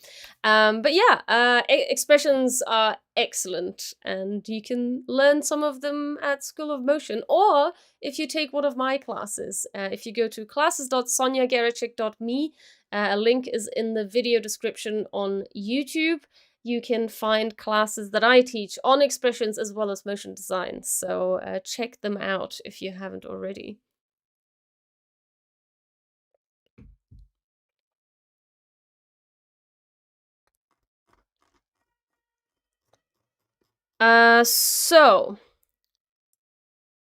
But yeah, expressions are excellent, and you can learn some of them at School of Motion, or if you take one of my classes. If you go to classes.sonjagericik.me, a link is in the video description on YouTube. You can find classes that I teach on expressions as well as motion design. So check them out if you haven't already. So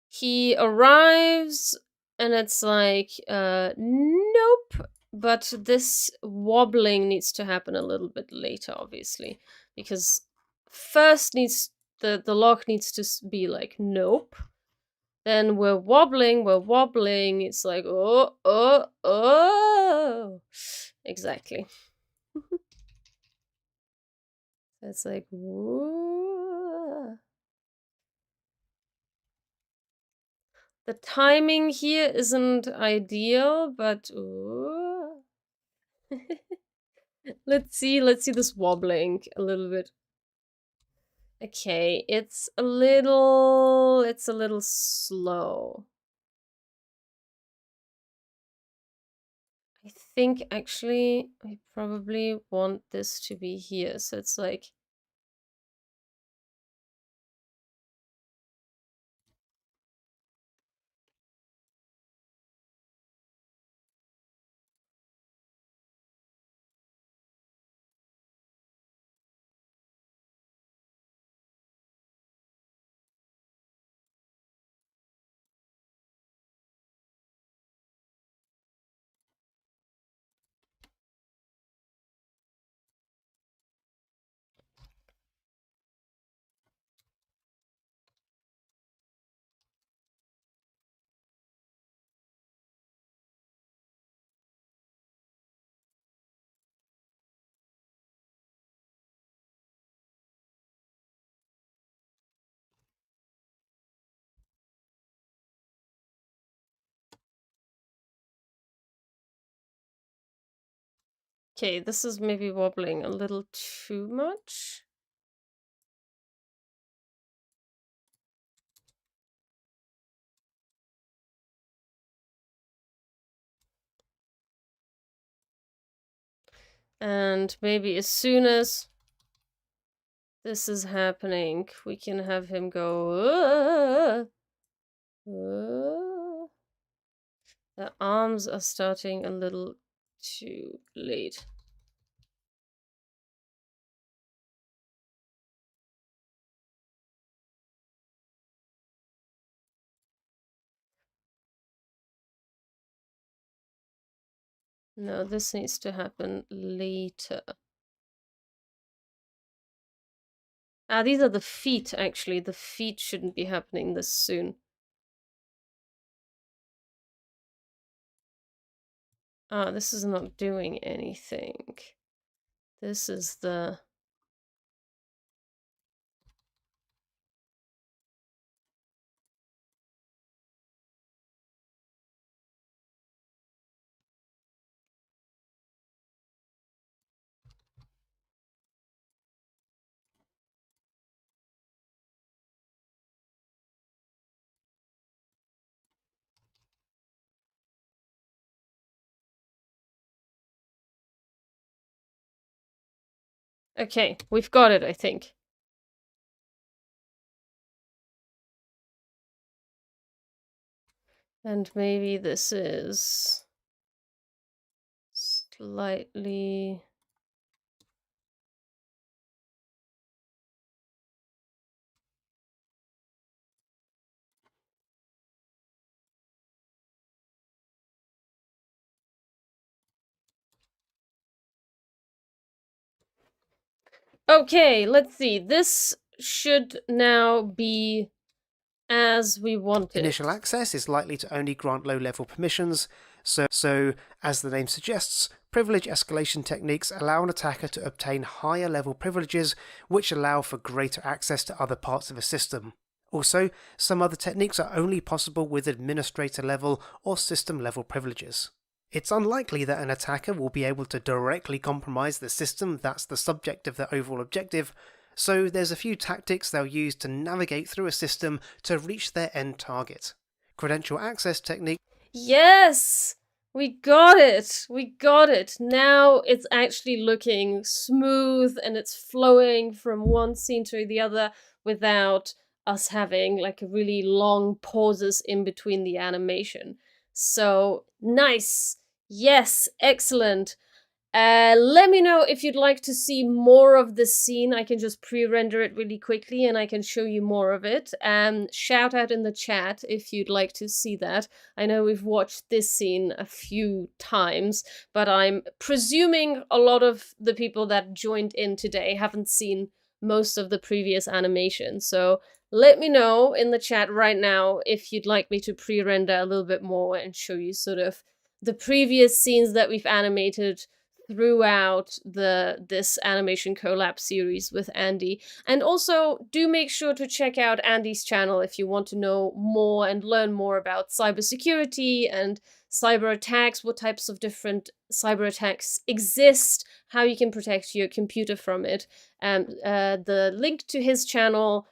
he arrives and it's like, nope. But this wobbling needs to happen a little bit later, obviously, because first needs the lock needs to be like, nope. Then we're wobbling. It's like, oh. Exactly. It's like, whoa. The timing here isn't ideal, but let's see this wobbling a little bit. Okay, it's a little slow. I think actually I probably want this to be here, so it's like, okay, this is maybe wobbling a little too much. And maybe as soon as this is happening, we can have him go, the arms are starting a little too late. No, this needs to happen later. Ah, these are the feet, actually. The feet shouldn't be happening this soon. Ah, this is not doing anything. This is the... Okay, we've got it, I think. And maybe this is slightly... Okay, let's see. This should now be as we want it. Initial access is likely to only grant low-level permissions, so as the name suggests, privilege escalation techniques allow an attacker to obtain higher-level privileges which allow for greater access to other parts of a system. Also, some other techniques are only possible with administrator-level or system-level privileges. It's unlikely that an attacker will be able to directly compromise the system that's the subject of their overall objective, so there's a few tactics they'll use to navigate through a system to reach their end target. Credential access technique. Yes! We got it! We got it! Now it's actually looking smooth and it's flowing from one scene to the other without us having like a really long pauses in between the animation. So, nice! Yes, excellent! Let me know if you'd like to see more of this scene. I can just pre-render it really quickly and I can show you more of it. Shout out in the chat if you'd like to see that. I know we've watched this scene a few times, but I'm presuming a lot of the people that joined in today haven't seen most of the previous animations. So let me know in the chat right now if you'd like me to pre-render a little bit more and show you sort of the previous scenes that we've animated throughout this animation collab series with Andy. And also do make sure to check out Andy's channel if you want to know more and learn more about cybersecurity and cyber attacks, what types of different cyber attacks exist, how you can protect your computer from it. The link to his channel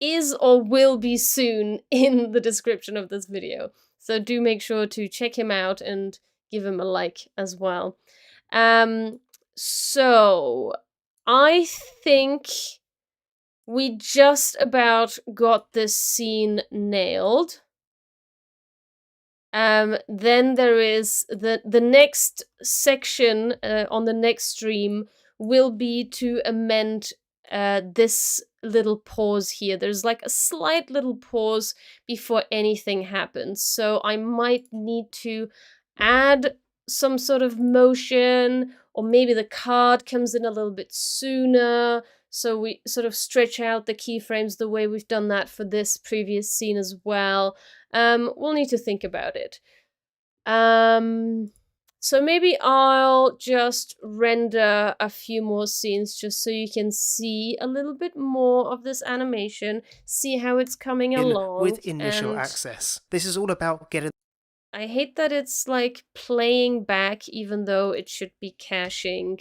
is or will be soon in the description of this video. So do make sure to check him out and give him a like as well. So I think we just about got this scene nailed. Then there is the next section on the next stream will be to amend this little pause here. There's like a slight little pause before anything happens. So I might need to add some sort of motion, or maybe the card comes in a little bit sooner, so we sort of stretch out the keyframes the way we've done that for this previous scene as well. We'll need to think about it. So maybe I'll just render a few more scenes just so you can see a little bit more of this animation, see how it's coming along. With initial access. This is all about getting... I hate that it's like playing back even though it should be caching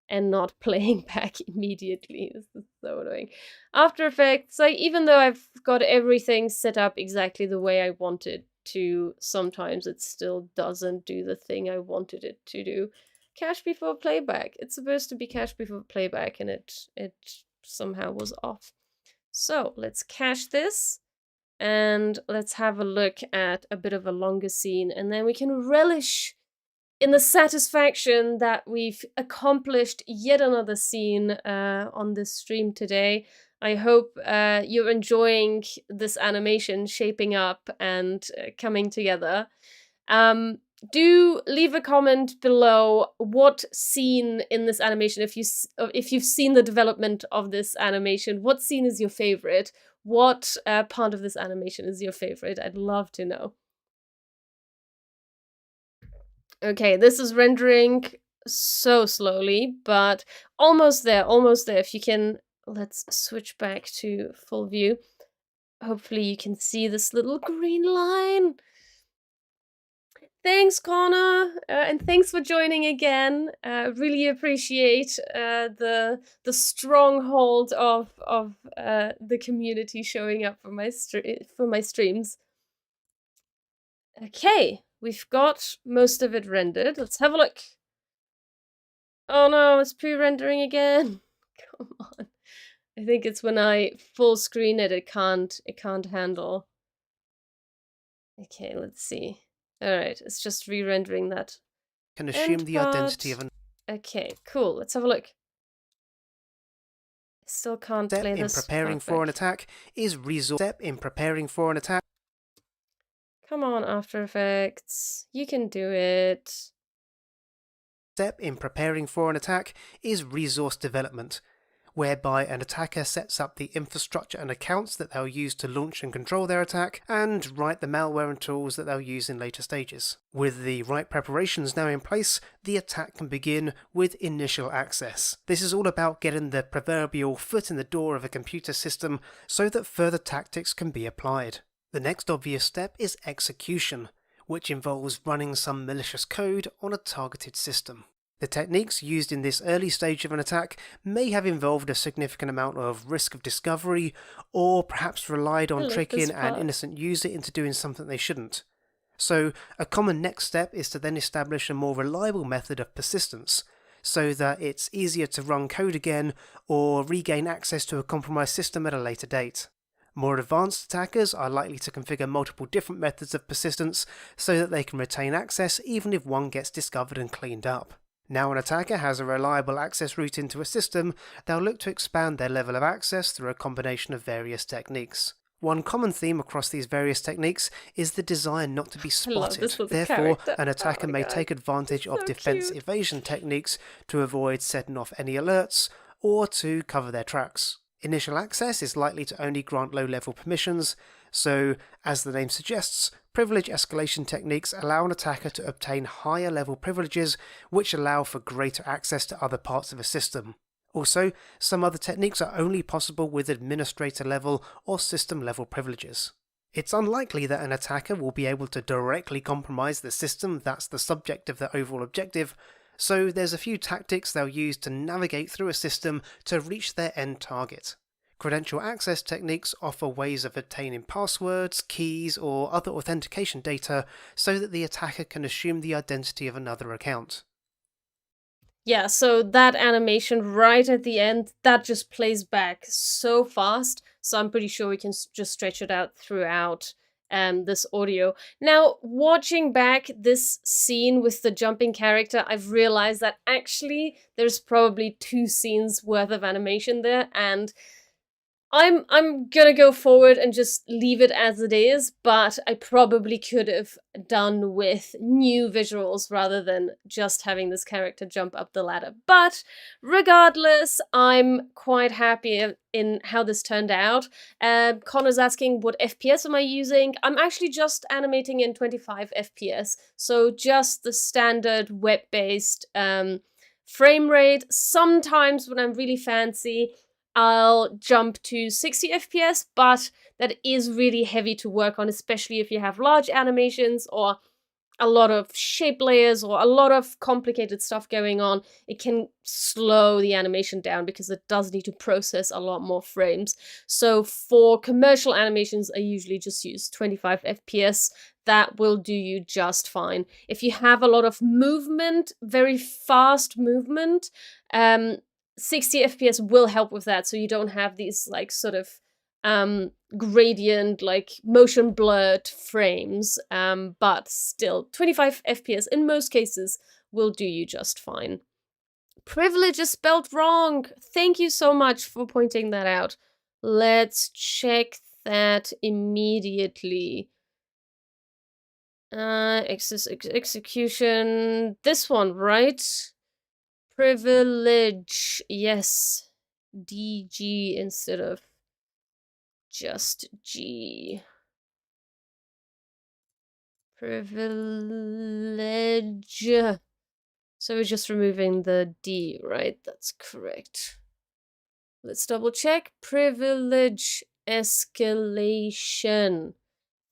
and not playing back immediately. This is so annoying. After Effects, like even though I've got everything set up exactly the way I wanted to, sometimes it still doesn't do the thing I wanted it to do. Cache before playback. It's supposed to be cache before playback and it somehow was off. So let's cache this. And let's have a look at a bit of a longer scene, and then we can relish in the satisfaction that we've accomplished yet another scene on this stream today. I hope you're enjoying this animation shaping up and coming together. Do leave a comment below what scene in this animation, if you've seen the development of this animation, what scene is your favorite? What part of this animation is your favorite? I'd love to know. Okay, this is rendering so slowly, but almost there, almost there. If you can, let's switch back to full view. Hopefully you can see this little green line. Thanks, Connor, and thanks for joining again. Really appreciate the stronghold of the community showing up for my streams. Okay, we've got most of it rendered. Let's have a look. Oh no, it's pre-rendering again. Come on. I think it's when I full screen it, it can't handle. Okay, let's see. Alright, it's just re-rendering that can assume the identity of an Okay, cool. Let's have a look. Still can't step play in this preparing part for back. an attack is resource step in preparing for an attack. Come on, After Effects. You can do it. Step in preparing for an attack is resource development, whereby an attacker sets up the infrastructure and accounts that they'll use to launch and control their attack, and write the malware and tools that they'll use in later stages. With the right preparations now in place, the attack can begin with initial access. This is all about getting the proverbial foot in the door of a computer system so that further tactics can be applied. The next obvious step is execution, which involves running some malicious code on a targeted system. The techniques used in this early stage of an attack may have involved a significant amount of risk of discovery, or perhaps relied on tricking an innocent user into doing something they shouldn't. So, a common next step is to then establish a more reliable method of persistence, so that it's easier to run code again or regain access to a compromised system at a later date. More advanced attackers are likely to configure multiple different methods of persistence so that they can retain access even if one gets discovered and cleaned up. Now an attacker has a reliable access route into a system, they'll look to expand their level of access through a combination of various techniques. One common theme across these various techniques is the desire not to be spotted. Therefore, an attacker may take advantage of defense evasion techniques to avoid setting off any alerts or to cover their tracks. Initial access is likely to only grant low-level permissions, so, as the name suggests, privilege escalation techniques allow an attacker to obtain higher-level privileges which allow for greater access to other parts of a system. Also, some other techniques are only possible with administrator-level or system-level privileges. It's unlikely that an attacker will be able to directly compromise the system that's the subject of their overall objective, so there's a few tactics they'll use to navigate through a system to reach their end target. Credential access techniques offer ways of obtaining passwords, keys, or other authentication data so that the attacker can assume the identity of another account. Yeah, so that animation right at the end, that just plays back so fast, so I'm pretty sure we can just stretch it out throughout this audio. Now, watching back this scene with the jumping character, I've realized that actually there's probably 2 scenes worth of animation there, and I'm gonna go forward and just leave it as it is, but I probably could have done with new visuals rather than just having this character jump up the ladder. But regardless, I'm quite happy in how this turned out. Connor's asking, what FPS am I using? I'm actually just animating in 25 FPS, so just the standard web-based frame rate. Sometimes when I'm really fancy, I'll jump to 60 FPS, but that is really heavy to work on, especially if you have large animations or a lot of shape layers or a lot of complicated stuff going on. It can slow the animation down because it does need to process a lot more frames. So for commercial animations, I usually just use 25 FPS. That will do you just fine. If you have a lot of movement, very fast movement, 60 FPS will help with that, so you don't have these like sort of gradient, like motion blurred frames, but still 25 FPS in most cases will do you just fine. Privilege is spelled wrong. Thank you so much for pointing that out. Let's check that immediately. Execution, this one, right? Privilege, yes. DG instead of just G. Privilege. So we're just removing the D, right? That's correct. Let's double check. Privilege escalation.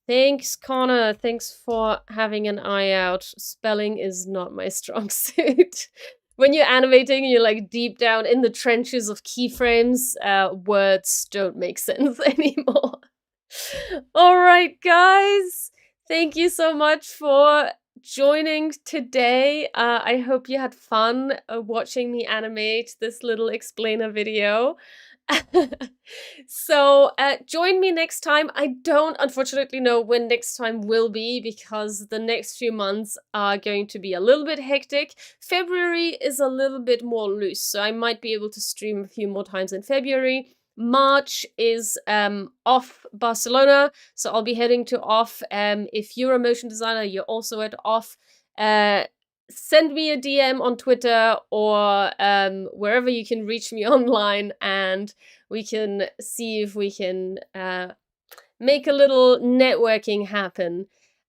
Thanks, Connor. Thanks for having an eye out. Spelling is not my strong suit. When you're animating, you're like deep down in the trenches of keyframes, words don't make sense anymore. Alright, guys. Thank you so much for joining today. I hope you had fun watching me animate this little explainer video. So join me next time. I don't unfortunately know when next time will be, because the next few months are going to be a little bit hectic. February is a little bit more loose, so I might be able to stream a few more times in February. March is off Barcelona, so I'll be heading to off. If you're a motion designer, you're also at off. Send me a DM on Twitter or wherever you can reach me online, and we can see if we can make a little networking happen.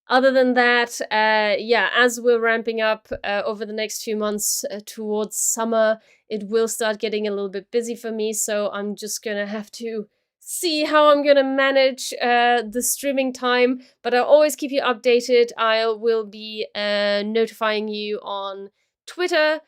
Other than that, yeah, as we're ramping up over the next few months towards summer, it will start getting a little bit busy for me, so I'm just gonna have to see how I'm gonna manage the streaming time, but I'll always keep you updated. I will be notifying you on Twitter,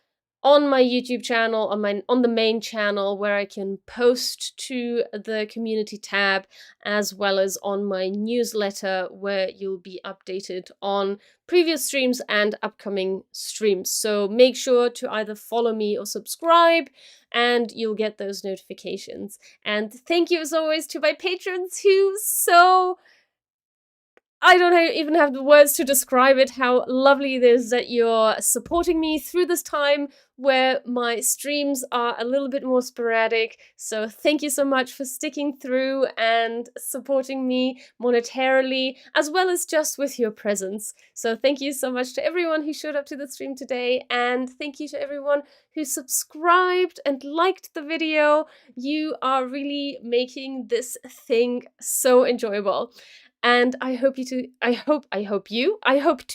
on my YouTube channel, on the main channel where I can post to the community tab, as well as on my newsletter where you'll be updated on previous streams and upcoming streams. So make sure to either follow me or subscribe, and you'll get those notifications. And thank you as always to my patrons who I don't even have the words to describe it, how lovely it is that you're supporting me through this time where my streams are a little bit more sporadic. So thank you so much for sticking through and supporting me monetarily, as well as just with your presence. So thank you so much to everyone who showed up to the stream today, and thank you to everyone who subscribed and liked the video. You are really making this thing so enjoyable. And I hope to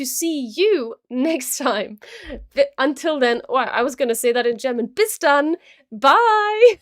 see you next time. But until then, well, I was going to say that in German. Bis dann. Bye.